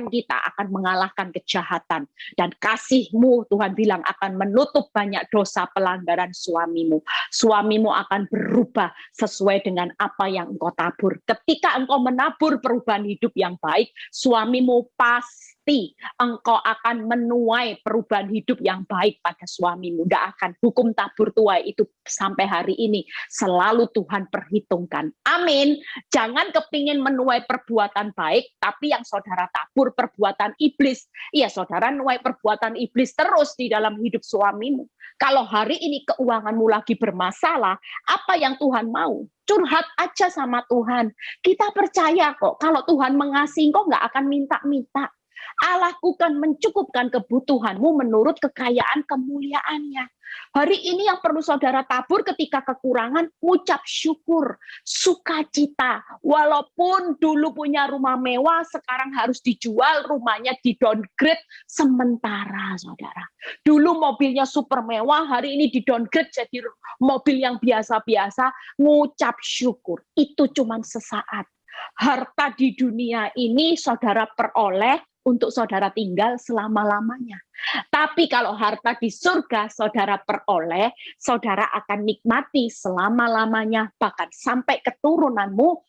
Speaker 3: kita akan mengalahkan kejahatan. Dan kasihmu, Tuhan bilang, akan menutup banyak dosa pelanggaran suamimu. Suamimu akan berubah sesuai dengan apa yang engkau tabur. Ketika engkau menabur perubahan hidup yang baik, suamimu pasti engkau akan menuai perubahan hidup yang baik pada suamimu. Tidak akan hukum tabur tuai itu sampai hari ini selalu Tuhan perhitungkan. Amin. Jangan kepingin menuai perbuatan baik, tapi yang saudara tabur perbuatan iblis. Iya, saudara nuai perbuatan iblis terus di dalam hidup suamimu. Kalau hari ini keuanganmu lagi bermasalah, apa yang Tuhan mau? Curhat aja sama Tuhan. Kita percaya kok, kalau Tuhan mengasihi kok nggak akan minta-minta. Allahku kan mencukupkan kebutuhanmu menurut kekayaan kemuliaannya. Hari ini yang perlu saudara tabur ketika kekurangan, ucap syukur, sukacita. Walaupun dulu punya rumah mewah, sekarang harus dijual, rumahnya di downgrade sementara, saudara. Dulu mobilnya super mewah, hari ini di downgrade jadi mobil yang biasa-biasa, ngucap syukur. Itu cuma sesaat. Harta di dunia ini saudara peroleh untuk saudara tinggal selama-lamanya. Tapi kalau harta di surga saudara peroleh, saudara akan nikmati selama-lamanya, bahkan sampai keturunanmu.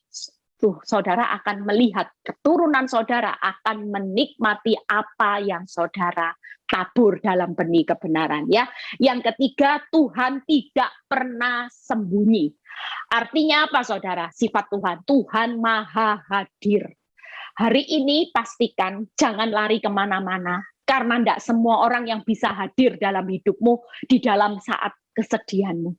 Speaker 3: Saudara akan melihat keturunan saudara akan menikmati apa yang saudara tabur dalam benih kebenaran ya. Yang ketiga, Tuhan tidak pernah sembunyi. Artinya apa saudara? Sifat Tuhan, Tuhan maha hadir. Hari ini pastikan jangan lari kemana-mana, karena tidak semua orang yang bisa hadir dalam hidupmu di dalam saat kesedihanmu.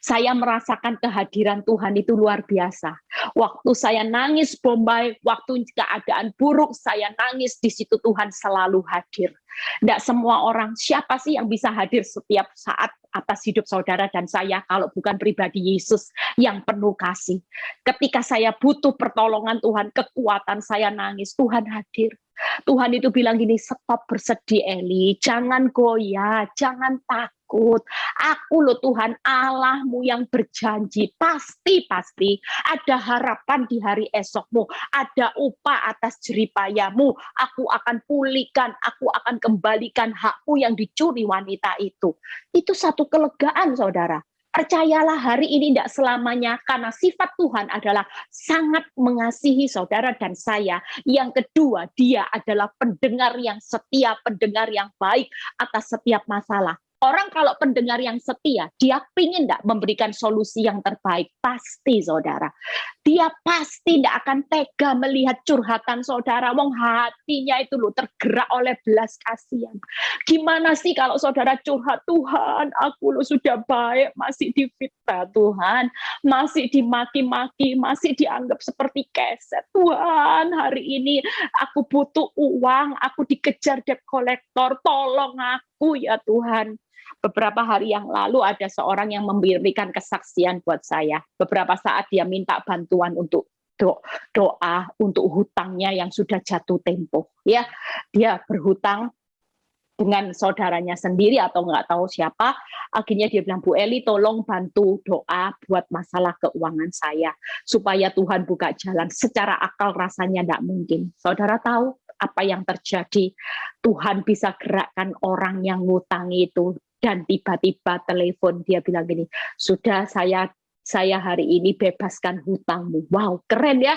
Speaker 3: Saya merasakan kehadiran Tuhan itu luar biasa. Waktu saya nangis Bombay, waktu keadaan buruk saya nangis, di situ Tuhan selalu hadir. Tidak semua orang, siapa sih yang bisa hadir setiap saat atas hidup saudara dan saya kalau bukan pribadi Yesus yang penuh kasih. Ketika saya butuh pertolongan Tuhan, kekuatan saya nangis, Tuhan hadir. Tuhan itu bilang gini, stop bersedih Eli, jangan goyah, jangan takut. Aku loh Tuhan Allahmu yang berjanji, pasti ada harapan di hari esokmu, ada upah atas jeripayamu, aku akan pulihkan, aku akan kembalikan hakmu yang dicuri wanita itu. Itu satu kelegaan saudara. Percayalah hari ini tidak selamanya, karena sifat Tuhan adalah sangat mengasihi saudara dan saya. Yang kedua, dia adalah pendengar yang setia, pendengar yang baik atas setiap masalah. Orang kalau pendengar yang setia, dia pingin tidak memberikan solusi yang terbaik, pasti saudara. Dia pasti tidak akan tega melihat curhatan saudara, wong hatinya itu loh tergerak oleh belas kasihan. Gimana sih kalau saudara curhat, Tuhan aku loh sudah baik, masih difitnah Tuhan, masih dimaki-maki, masih dianggap seperti keset. Tuhan hari ini aku butuh uang, aku dikejar debt collector, tolong aku ya Tuhan. Beberapa hari yang lalu ada seorang yang memberikan kesaksian buat saya. Beberapa saat dia minta bantuan untuk doa untuk hutangnya yang sudah jatuh tempo. Ya, dia berhutang dengan saudaranya sendiri atau nggak tahu siapa. Akhirnya dia bilang, Bu Eli tolong bantu doa buat masalah keuangan saya supaya Tuhan buka jalan. Secara akal rasanya tidak mungkin. Saudara tahu apa yang terjadi? Tuhan bisa gerakkan orang yang ngutangi itu. Dan tiba-tiba telepon, dia bilang gini, sudah saya hari ini bebaskan hutangmu. Wow, keren ya.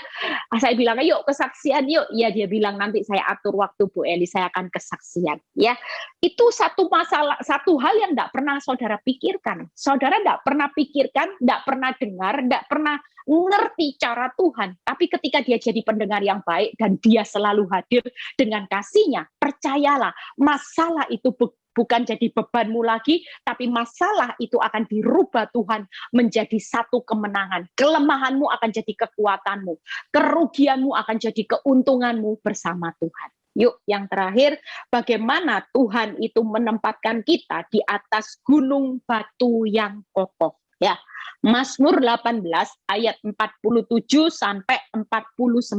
Speaker 3: Saya bilang, yuk kesaksian yuk. Ya dia bilang nanti saya atur waktu Bu Eli, saya akan kesaksian. Ya, itu satu masalah, satu hal yang tidak pernah saudara pikirkan. Saudara tidak pernah pikirkan, tidak pernah dengar, tidak pernah ngerti cara Tuhan. Tapi ketika dia jadi pendengar yang baik dan dia selalu hadir dengan kasihnya, percayalah masalah itu bukan jadi bebanmu lagi, tapi masalah itu akan dirubah Tuhan menjadi satu kemenangan. Kelemahanmu akan jadi kekuatanmu. Kerugianmu akan jadi keuntunganmu bersama Tuhan. Yuk, yang terakhir, bagaimana Tuhan itu menempatkan kita di atas gunung batu yang kokoh. Ya, Mazmur 18 ayat 47 sampai 49.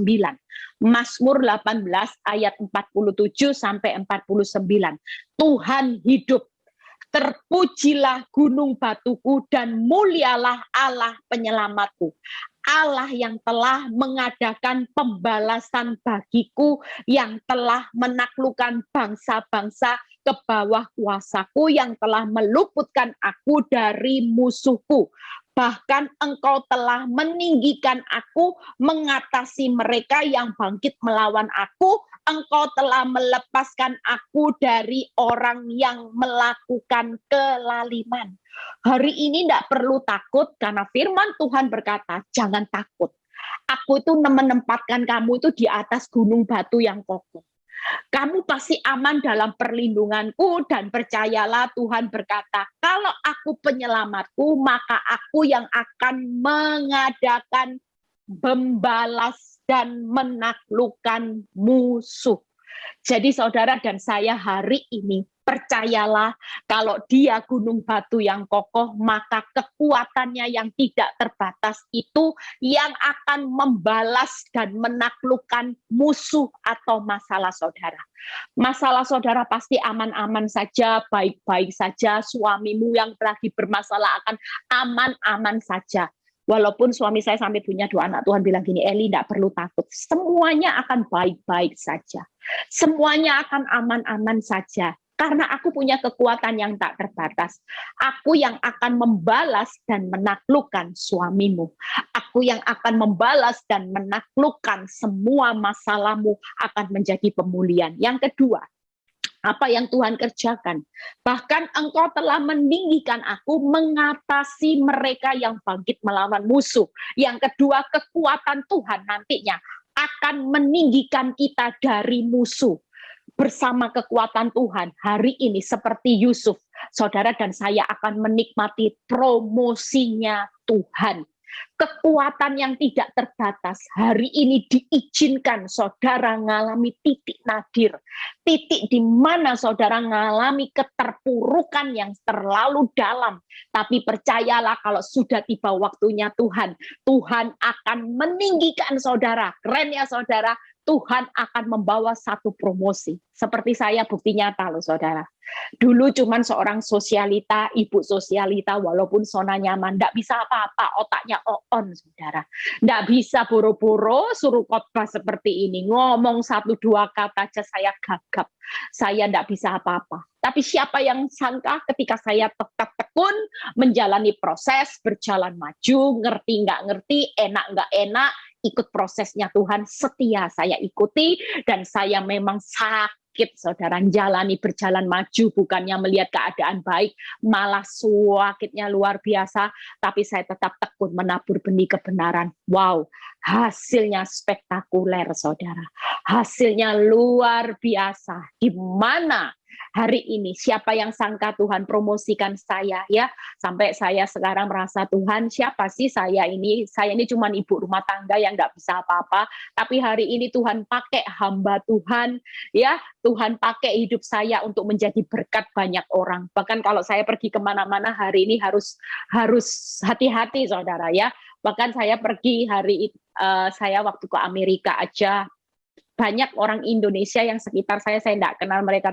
Speaker 3: Mazmur 18 ayat 47 sampai 49. Tuhan hidup. Terpujilah gunung batuku dan mulialah Allah penyelamatku. Allah yang telah mengadakan pembalasan bagiku, yang telah menaklukkan bangsa-bangsa ke bawah kuasaku, yang telah meluputkan aku dari musuhku. Bahkan engkau telah meninggikan aku, mengatasi mereka yang bangkit melawan aku. Engkau telah melepaskan aku dari orang yang melakukan kelaliman. Hari ini tidak perlu takut, karena firman Tuhan berkata, jangan takut. Aku itu menempatkan kamu itu di atas gunung batu yang kokoh. Kamu pasti aman dalam perlindunganku, dan percayalah Tuhan berkata, kalau aku penyelamatku, maka aku yang akan mengadakan membalas dan menaklukkan musuh. Jadi saudara dan saya hari ini, percayalah kalau dia gunung batu yang kokoh, maka kekuatannya yang tidak terbatas itu yang akan membalas dan menaklukkan musuh atau masalah saudara. Masalah saudara pasti aman-aman saja, baik-baik saja. Suamimu yang lagi bermasalah akan aman-aman saja. Walaupun suami saya sampai punya 2 anak, Tuhan bilang gini, Eli tidak perlu takut, semuanya akan baik-baik saja, semuanya akan aman-aman saja, karena aku punya kekuatan yang tak terbatas. Aku yang akan membalas dan menaklukkan suamimu, aku yang akan membalas dan menaklukkan semua masalahmu, akan menjadi pemulihan. Yang kedua, apa yang Tuhan kerjakan. Bahkan Engkau telah meninggikan aku mengatasi mereka yang bangkit melawan musuh. Yang kedua, kekuatan Tuhan nantinya akan meninggikan kita dari musuh. Bersama kekuatan Tuhan, hari ini seperti Yusuf, saudara dan saya akan menikmati promosinya Tuhan. Kekuatan yang tidak terbatas hari ini diizinkan saudara mengalami titik nadir. Titik di mana saudara mengalami keterpurukan yang terlalu dalam. Tapi percayalah kalau sudah tiba waktunya Tuhan, Tuhan akan meninggikan saudara. Keren ya saudara, Tuhan akan membawa satu promosi. Seperti saya bukti nyata loh saudara. Dulu cuman seorang sosialita, ibu sosialita, walaupun zona nyaman, nggak bisa apa-apa, otaknya on, saudara. Nggak bisa boro-boro suruh khotbah seperti ini, ngomong 1-2 kata aja saya gagap, saya nggak bisa apa-apa. Tapi siapa yang sangka ketika saya tetap tekun, menjalani proses, berjalan maju, ngerti nggak ngerti, enak nggak enak, ikut prosesnya Tuhan, setia saya ikuti, dan saya memang saudara, jalani berjalan maju, bukannya melihat keadaan baik, malah sakitnya luar biasa, tapi saya tetap tekun menabur benih kebenaran. Wow, hasilnya spektakuler saudara, hasilnya luar biasa. Di mana hari ini siapa yang sangka Tuhan promosikan saya ya, sampai saya sekarang merasa Tuhan siapa sih saya ini cuma ibu rumah tangga yang nggak bisa apa-apa, tapi hari ini Tuhan pakai hamba Tuhan ya, Tuhan pakai hidup saya untuk menjadi berkat banyak orang. Bahkan kalau saya pergi kemana-mana hari ini harus hati-hati saudara ya. Bahkan saya pergi saya waktu ke Amerika aja, banyak orang Indonesia yang sekitar saya tidak kenal, mereka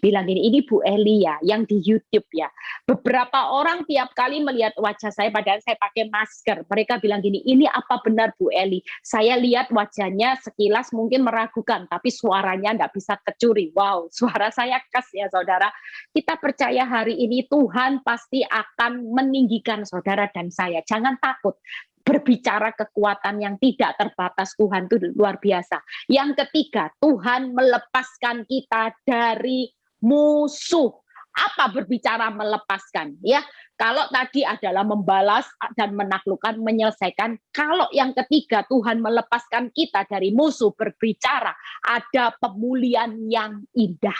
Speaker 3: bilang gini, ini Bu Eli ya, yang di YouTube ya. Beberapa orang tiap kali melihat wajah saya, padahal saya pakai masker, mereka bilang gini, ini apa benar Bu Eli? Saya lihat wajahnya sekilas mungkin meragukan, tapi suaranya tidak bisa kecuri. Wow, suara saya khas ya saudara. Kita percaya hari ini Tuhan pasti akan meninggikan saudara dan saya. Jangan takut. Berbicara kekuatan yang tidak terbatas Tuhan itu luar biasa. Yang ketiga, Tuhan melepaskan kita dari musuh. Apa berbicara melepaskan? Ya, kalau tadi adalah membalas dan menaklukkan, menyelesaikan. Kalau yang ketiga, Tuhan melepaskan kita dari musuh, berbicara ada pemulihan yang indah.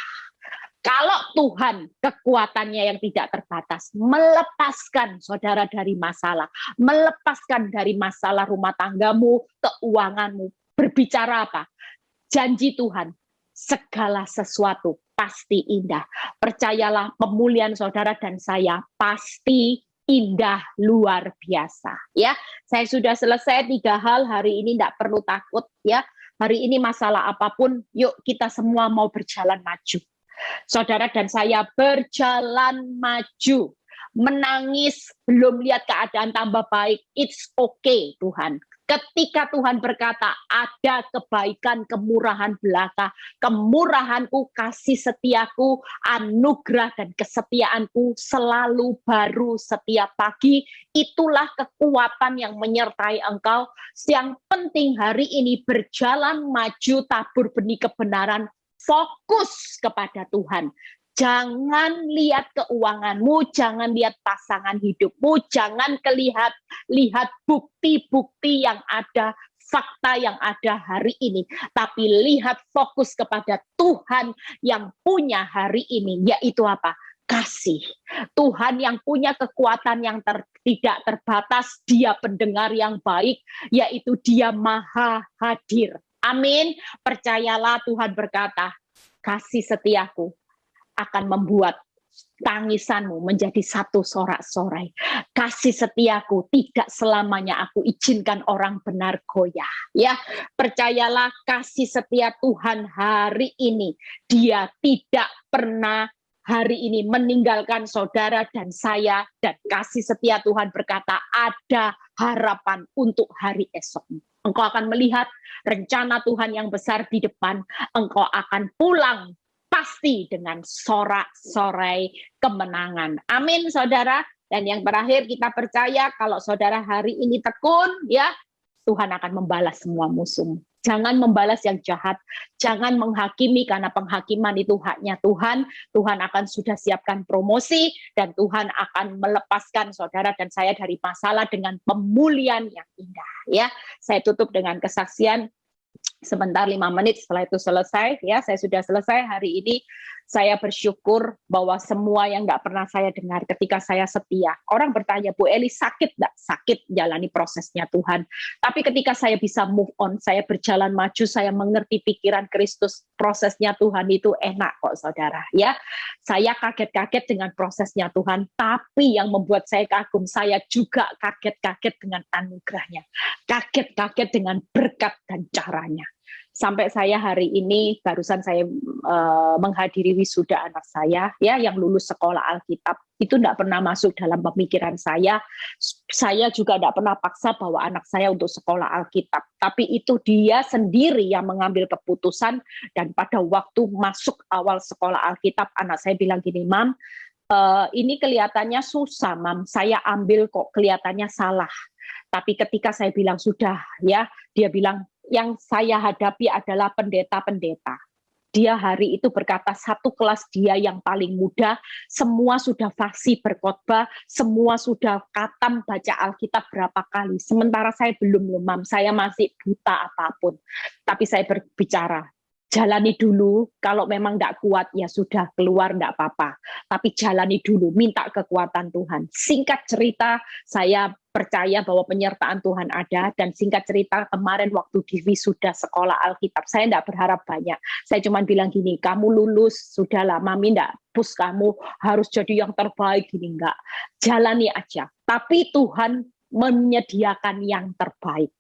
Speaker 3: Kalau Tuhan kekuatannya yang tidak terbatas melepaskan saudara dari masalah, melepaskan dari masalah rumah tanggamu, keuanganmu, berbicara apa? Janji Tuhan, segala sesuatu pasti indah. Percayalah, pemulihan saudara dan saya pasti indah luar biasa. Ya, saya sudah selesai 3 hal hari ini, tidak perlu takut ya. Hari ini masalah apapun, yuk kita semua mau berjalan maju. Saudara dan saya berjalan maju, menangis, belum lihat keadaan tambah baik, it's okay Tuhan. Ketika Tuhan berkata ada kebaikan, kemurahan belaka, kemurahanku, kasih setiaku, anugerah dan kesetiaanku selalu baru setiap pagi, itulah kekuatan yang menyertai engkau. Yang penting hari ini berjalan maju, tabur benih kebenaran, fokus kepada Tuhan. Jangan lihat keuanganmu, jangan lihat pasangan hidupmu, jangan lihat bukti-bukti yang ada, fakta yang ada hari ini. Tapi lihat fokus kepada Tuhan yang punya hari ini, yaitu apa? Kasih. Tuhan yang punya kekuatan yang tidak terbatas, dia pendengar yang baik, yaitu dia maha hadir. Amin. Percayalah, Tuhan berkata, kasih setiaku akan membuat tangisanmu menjadi satu sorak-sorai. Kasih setiaku tidak selamanya aku izinkan orang benar goyah. Ya, percayalah kasih setia Tuhan hari ini, dia tidak pernah hari ini meninggalkan saudara dan saya, dan kasih setia Tuhan berkata ada harapan untuk hari esok. Engkau akan melihat rencana Tuhan yang besar di depan. Engkau akan pulang pasti dengan sorak-sorai kemenangan. Amin saudara. Dan yang terakhir kita percaya kalau saudara hari ini tekun ya, Tuhan akan membalas semua musuh. Jangan membalas yang jahat, jangan menghakimi karena penghakiman itu haknya Tuhan. Tuhan akan sudah siapkan promosi dan Tuhan akan melepaskan saudara dan saya dari masalah dengan pemulihan yang indah. Ya, saya tutup dengan kesaksian sebentar 5 menit, setelah itu selesai. Ya, saya sudah selesai hari ini. Saya bersyukur bahwa semua yang nggak pernah saya dengar ketika saya setia. Orang bertanya, Bu Eli sakit nggak? Sakit, jalani prosesnya Tuhan. Tapi ketika saya bisa move on, saya berjalan maju, saya mengerti pikiran Kristus, prosesnya Tuhan itu enak kok saudara. Ya, saya kaget-kaget dengan prosesnya Tuhan, tapi yang membuat saya kagum, saya juga kaget-kaget dengan anugerahnya. Kaget-kaget dengan berkat dan caranya. Sampai saya hari ini barusan saya menghadiri wisuda anak saya ya yang lulus sekolah Alkitab, itu tidak pernah masuk dalam pemikiran saya. Saya juga tidak pernah paksa bahwa anak saya untuk sekolah Alkitab, tapi itu dia sendiri yang mengambil keputusan. Dan pada waktu masuk awal sekolah Alkitab, anak saya bilang gini, Mam, ini kelihatannya susah, Mam, saya ambil kok kelihatannya salah. Tapi ketika saya bilang sudah ya, dia bilang yang saya hadapi adalah pendeta-pendeta. Dia hari itu berkata satu kelas dia yang paling muda, semua sudah fasih berkhotbah, semua sudah khatam baca Alkitab berapa kali. Sementara saya belum, Mam, saya masih buta apapun. Tapi saya berbicara, jalani dulu, kalau memang tidak kuat ya sudah keluar tidak apa-apa. Tapi jalani dulu, minta kekuatan Tuhan. Singkat cerita, saya percaya bahwa penyertaan Tuhan ada, dan singkat cerita kemarin waktu di wisuda sekolah Alkitab, saya tidak berharap banyak. Saya cuma bilang gini, kamu lulus, sudahlah, Mami tidak push kamu harus jadi yang terbaik, gini enggak. Jalani aja. Tapi Tuhan menyediakan yang terbaik.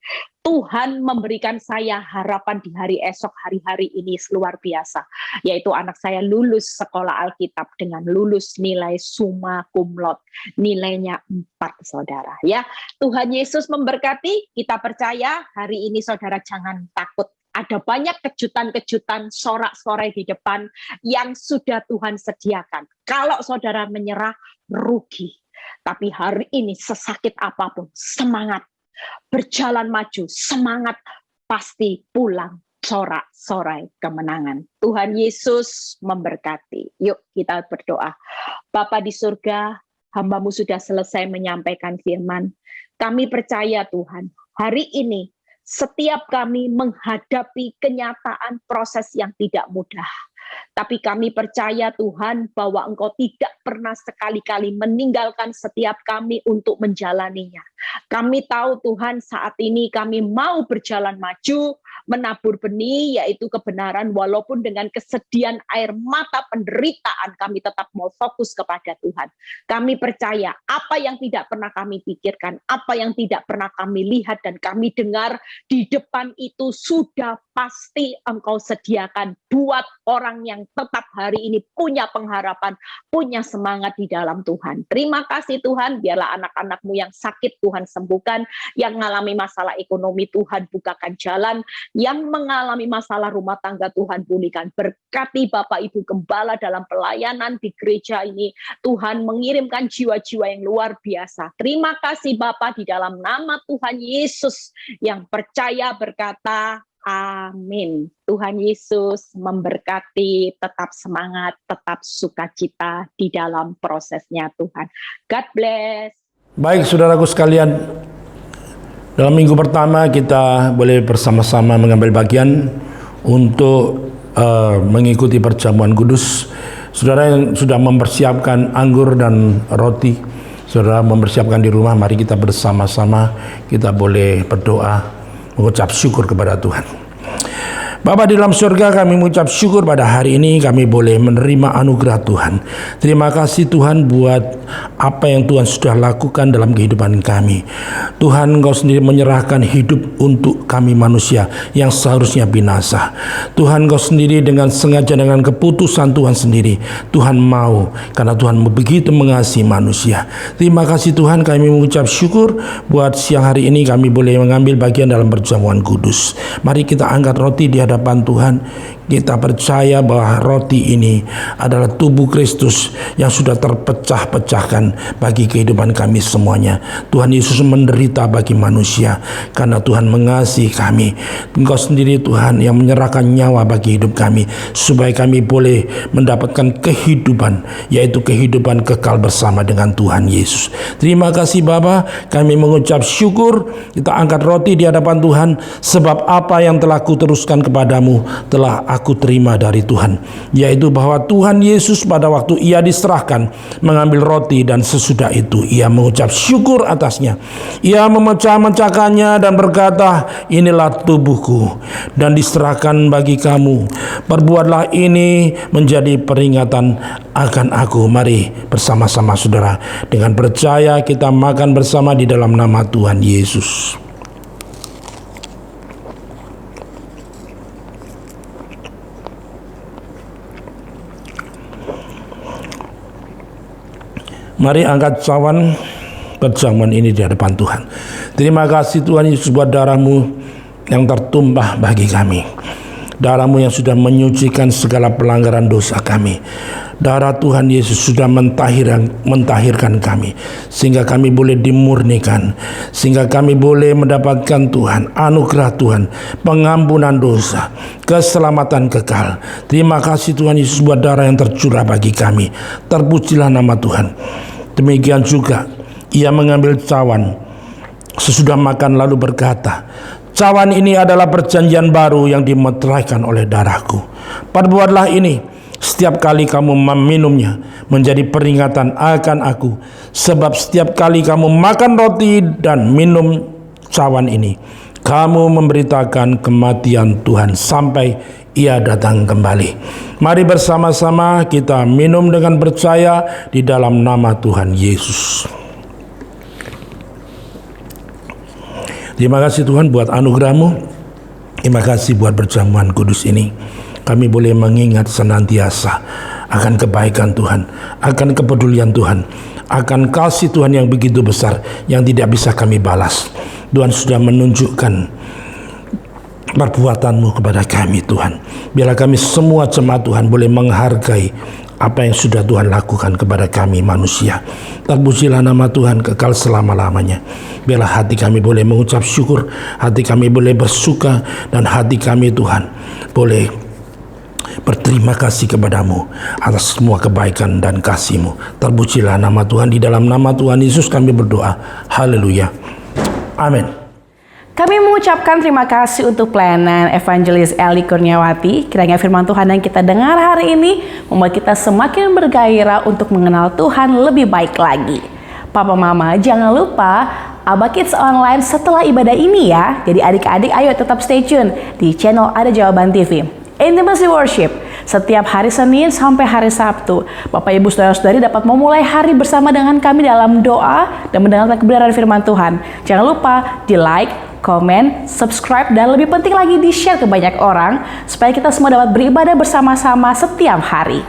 Speaker 3: Tuhan memberikan saya harapan di hari esok, hari-hari ini luar biasa. Yaitu anak saya lulus sekolah Alkitab dengan lulus nilai summa cum laude. Nilainya 4, saudara. Ya, Tuhan Yesus memberkati. Kita percaya hari ini saudara jangan takut. Ada banyak kejutan-kejutan, sorak-sorai di depan yang sudah Tuhan sediakan. Kalau saudara menyerah, rugi. Tapi hari ini sesakit apapun, semangat. Berjalan maju, semangat, pasti pulang sorak-sorai kemenangan. Tuhan Yesus memberkati. Yuk kita berdoa. Bapa di surga, hamba-Mu sudah selesai menyampaikan firman. Kami percaya Tuhan, hari ini setiap kami menghadapi kenyataan proses yang tidak mudah. Tapi kami percaya Tuhan bahwa Engkau tidak pernah sekali-kali meninggalkan setiap kami untuk menjalaninya. Kami tahu Tuhan saat ini kami mau berjalan maju, menabur benih yaitu kebenaran, walaupun dengan kesedihan air mata penderitaan kami tetap mau fokus kepada Tuhan. Kami percaya apa yang tidak pernah kami pikirkan, apa yang tidak pernah kami lihat dan kami dengar di depan itu sudah pasti Engkau sediakan buat orang yang tetap hari ini punya pengharapan, punya semangat di dalam Tuhan. Terima kasih Tuhan, biarlah anak-anak-Mu yang sakit Tuhan sembuhkan, yang mengalami masalah ekonomi Tuhan bukakan jalan, yang mengalami masalah rumah tangga Tuhan pulihkan. Berkati Bapak Ibu Gembala dalam pelayanan di gereja ini, Tuhan mengirimkan jiwa-jiwa yang luar biasa. Terima kasih Bapak, di dalam nama Tuhan Yesus yang percaya berkata, amin. Tuhan Yesus memberkati, tetap semangat, tetap sukacita di dalam prosesnya Tuhan. God bless.
Speaker 4: Baik saudaraku sekalian, dalam minggu pertama kita boleh bersama-sama mengambil bagian untuk mengikuti perjamuan kudus. Saudara yang sudah mempersiapkan anggur dan roti, saudara mempersiapkan di rumah, mari kita bersama-sama kita boleh berdoa, mengucap syukur kepada Tuhan. Bapa di dalam surga, kami mengucap syukur pada hari ini kami boleh menerima anugerah Tuhan. Terima kasih Tuhan buat apa yang Tuhan sudah lakukan dalam kehidupan kami. Tuhan, Engkau sendiri menyerahkan hidup untuk kami manusia yang seharusnya binasa. Tuhan, Engkau sendiri dengan sengaja, dengan keputusan Tuhan sendiri, Tuhan mau, karena Tuhan begitu mengasihi manusia. Terima kasih Tuhan, kami mengucap syukur buat siang hari ini kami boleh mengambil bagian dalam perjamuan kudus. Mari kita angkat roti di hadapan Tuhan. Kita percaya bahwa roti ini adalah tubuh Kristus yang sudah terpecah-pecahkan bagi kehidupan kami semuanya. Tuhan Yesus menderita bagi manusia karena Tuhan mengasihi kami. Engkau sendiri Tuhan yang menyerahkan nyawa bagi hidup kami supaya kami boleh mendapatkan kehidupan, yaitu kehidupan kekal bersama dengan Tuhan Yesus. Terima kasih Bapa, kami mengucap syukur. Kita angkat roti di hadapan Tuhan, sebab apa yang telah kuteruskan kepadamu telah aku terima dari Tuhan, yaitu bahwa Tuhan Yesus pada waktu ia diserahkan mengambil roti dan sesudah itu ia mengucap syukur atasnya. Ia memecah-mecahkannya dan berkata, inilah tubuhku dan diserahkan bagi kamu. Perbuatlah ini menjadi peringatan akan aku. Mari bersama-sama saudara, dengan percaya kita makan bersama di dalam nama Tuhan Yesus. Mari angkat cawan perjamuan ini di hadapan Tuhan. Terima kasih Tuhan Yesus buat darah-Mu yang tertumpah bagi kami. Darah-Mu yang sudah menyucikan segala pelanggaran dosa kami. Darah Tuhan Yesus sudah mentahirkan kami, sehingga kami boleh dimurnikan, sehingga kami boleh mendapatkan Tuhan, anugerah Tuhan, pengampunan dosa, keselamatan kekal. Terima kasih Tuhan Yesus buat darah yang tercurah bagi kami. Terpujilah nama Tuhan. Demikian juga ia mengambil cawan sesudah makan lalu berkata, cawan ini adalah perjanjian baru yang dimeteraikan oleh darahku. Perbuatlah ini setiap kali kamu meminumnya menjadi peringatan akan aku. Sebab setiap kali kamu makan roti dan minum cawan ini, kamu memberitakan kematian Tuhan sampai ia datang kembali. Mari bersama-sama kita minum dengan percaya di dalam nama Tuhan Yesus. Terima kasih Tuhan buat anugerah-Mu. Terima kasih buat perjamuan kudus ini. Kami boleh mengingat senantiasa akan kebaikan Tuhan, akan kepedulian Tuhan, akan kasih Tuhan yang begitu besar yang tidak bisa kami balas. Tuhan sudah menunjukkan perbuatan-Mu kepada kami Tuhan. Biarlah kami semua jemaat Tuhan boleh menghargai apa yang sudah Tuhan lakukan kepada kami manusia. Terpujilah nama Tuhan kekal selama-lamanya. Biarlah hati kami boleh mengucap syukur, hati kami boleh bersuka, dan hati kami Tuhan boleh berterima kasih kepadamu atas semua kebaikan dan kasih-Mu. Terpujilah nama Tuhan. Di dalam nama Tuhan Yesus kami berdoa. Haleluya. Amin.
Speaker 1: Kami mengucapkan terima kasih untuk pelayanan Evangelis Eli Kurniawati. Kiranya firman Tuhan yang kita dengar hari ini membuat kita semakin bergairah untuk mengenal Tuhan lebih baik lagi. Papa Mama, jangan lupa Abah Kids Online setelah ibadah ini ya. Jadi adik-adik ayo tetap stay tune di channel Ada Jawaban TV. Intimacy Worship setiap hari Senin sampai hari Sabtu. Bapak Ibu Saudara-saudari dapat memulai hari bersama dengan kami dalam doa dan mendengarkan kebenaran firman Tuhan. Jangan lupa di like, komen, subscribe, dan lebih penting lagi di share ke banyak orang supaya kita semua dapat beribadah bersama-sama setiap hari.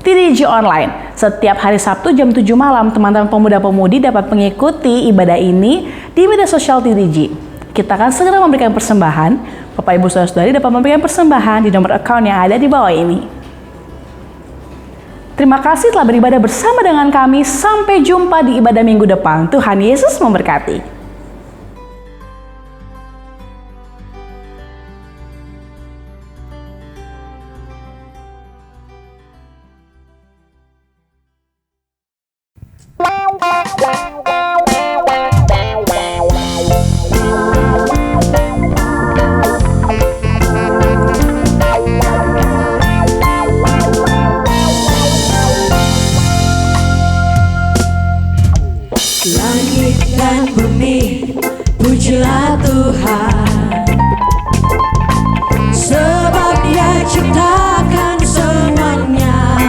Speaker 1: TDG Online setiap hari Sabtu jam 7 malam teman-teman pemuda-pemudi dapat mengikuti ibadah ini di media sosial TDG. Kita akan segera memberikan persembahan. Bapak Ibu Saudara-saudari dapat memberikan persembahan di nomor account yang ada di bawah ini. Terima kasih telah beribadah bersama dengan kami. Sampai jumpa di ibadah minggu depan. Tuhan Yesus memberkati.
Speaker 2: Langit dan bumi, pujilah Tuhan, sebab Dia ciptakan semuanya.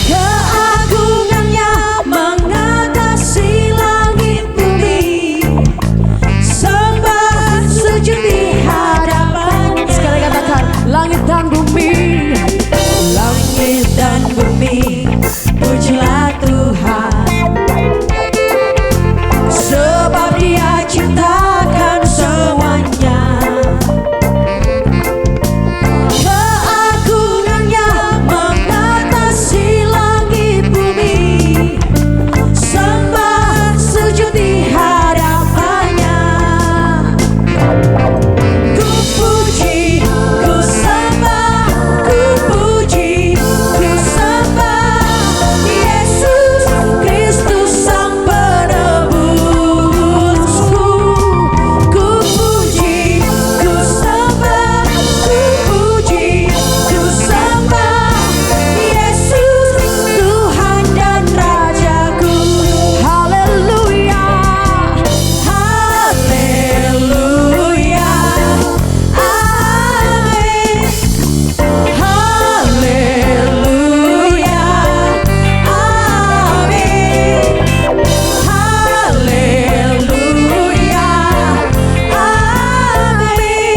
Speaker 2: Keagungannya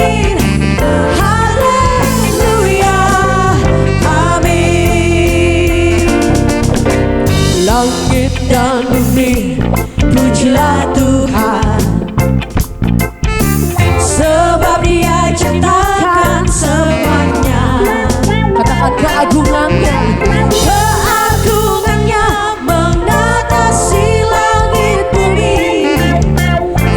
Speaker 2: amin. Haleluya, amin. Langit dan bumi, pujilah Tuhan, sebab Dia ciptakan semuanya. Katakan keagungannya, keagungannya mengatasi langit bumi.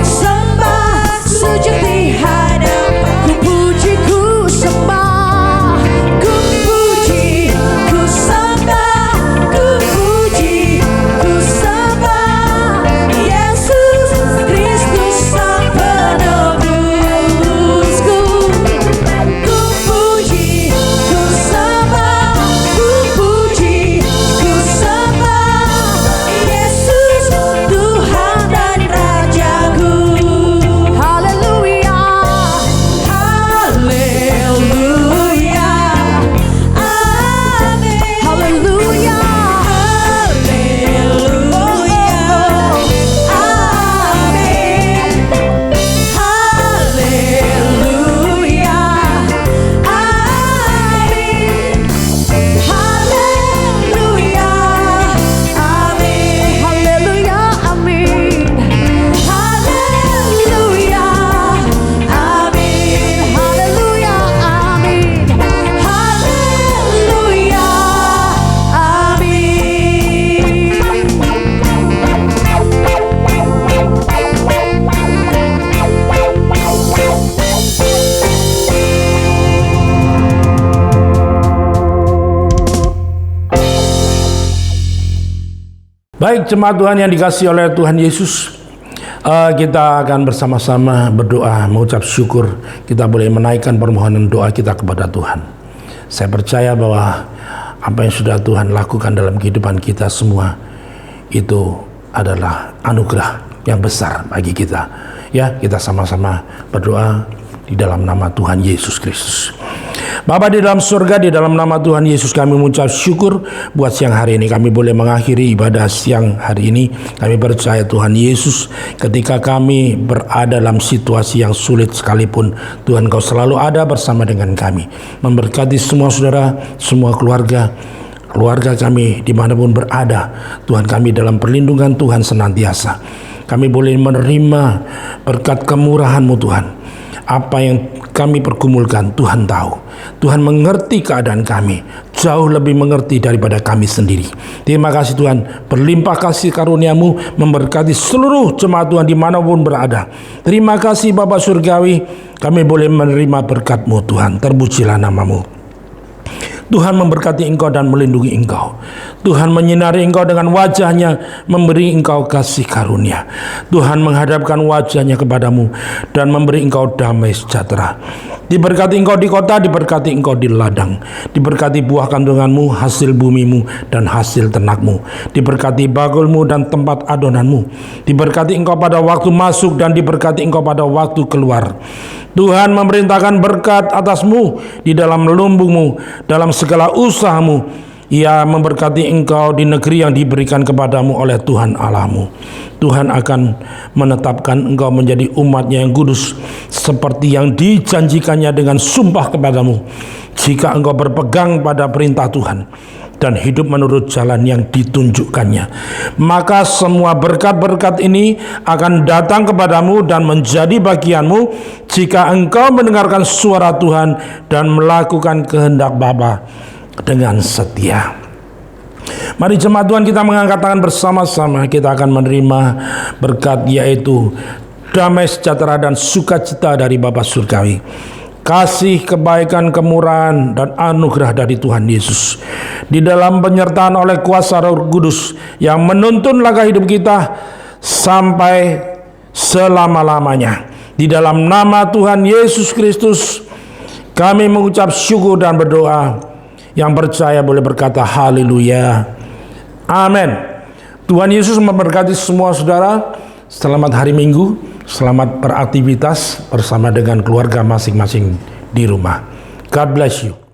Speaker 2: Sembah sujud di hadapan, ku puji ku sembah, ku puji ku sembah, ku puji ku sembah Yesus Kristus Sang Penebusku. Ku puji ku sembah, ku puji ku sembah Yesus Tuhan dan Rajaku. Haleluya, haleluya, amin. Haleluya, haleluya, amin. Haleluya, amin. Haleluya, amin. Haleluya, amin. Haleluya, amin. Haleluya, amin. Haleluya,
Speaker 4: Baik, jemaat Tuhan yang dikasihi oleh Tuhan Yesus, kita akan bersama-sama berdoa, mengucap syukur. Kita boleh menaikkan permohonan doa kita kepada Tuhan. Saya percaya bahwa apa yang sudah Tuhan lakukan dalam kehidupan kita semua itu adalah anugerah yang besar bagi kita. Ya, kita sama-sama berdoa di dalam nama Tuhan Yesus Kristus. Bapa di dalam surga, di dalam nama Tuhan Yesus kami mengucap syukur buat siang hari ini. Kami boleh mengakhiri ibadah siang hari ini. Kami percaya Tuhan Yesus, ketika kami berada dalam situasi yang sulit sekalipun, Tuhan Kau selalu ada bersama dengan kami, memberkati semua saudara, semua keluarga kami dimanapun berada. Tuhan, kami dalam perlindungan Tuhan senantiasa. Kami boleh menerima berkat kemurahan-Mu Tuhan. Apa yang kami pergumulkan, Tuhan tahu. Tuhan mengerti keadaan kami, jauh lebih mengerti daripada kami sendiri. Terima kasih Tuhan, berlimpah kasih karunia-Mu memberkati seluruh jemaat Tuhan dimanapun berada. Terima kasih Bapa Surgawi, kami boleh menerima berkat-Mu Tuhan. Terpujilah nama-Mu. Tuhan memberkati engkau dan melindungi engkau. Tuhan menyinari engkau dengan wajahnya, memberi engkau kasih karunia. Tuhan menghadapkan wajahnya kepadamu dan memberi engkau damai sejahtera. Diberkati engkau di kota, diberkati engkau di ladang. Diberkati buah kandunganmu, hasil bumimu, dan hasil ternakmu. Diberkati bagulmu dan tempat adonanmu. Diberkati engkau pada waktu masuk dan diberkati engkau pada waktu keluar. Tuhan memerintahkan berkat atasmu di dalam lumbungmu, dalam segala usahamu. Ia memberkati engkau di negeri yang diberikan kepadamu oleh Tuhan Allahmu. Tuhan akan menetapkan engkau menjadi umat-Nya yang kudus, seperti yang dijanjikannya dengan sumpah kepadamu, jika engkau berpegang pada perintah Tuhan dan hidup menurut jalan yang ditunjukkannya. Maka semua berkat-berkat ini akan datang kepadamu dan menjadi bagianmu jika engkau mendengarkan suara Tuhan dan melakukan kehendak Bapa dengan setia. Mari jemaat Tuhan, kita mengangkat tangan bersama-sama. Kita akan menerima berkat, yaitu damai sejahtera dan sukacita dari Bapa Surgawi, kasih, kebaikan, kemurahan, dan anugerah dari Tuhan Yesus, di dalam penyertaan oleh kuasa Roh Kudus yang menuntun langkah hidup kita sampai selama-lamanya. Di dalam nama Tuhan Yesus Kristus kami mengucap syukur dan berdoa. Yang percaya boleh berkata haleluya, amin. Tuhan Yesus memberkati semua saudara. Selamat hari Minggu, selamat beraktivitas bersama dengan keluarga masing-masing di rumah. God bless you.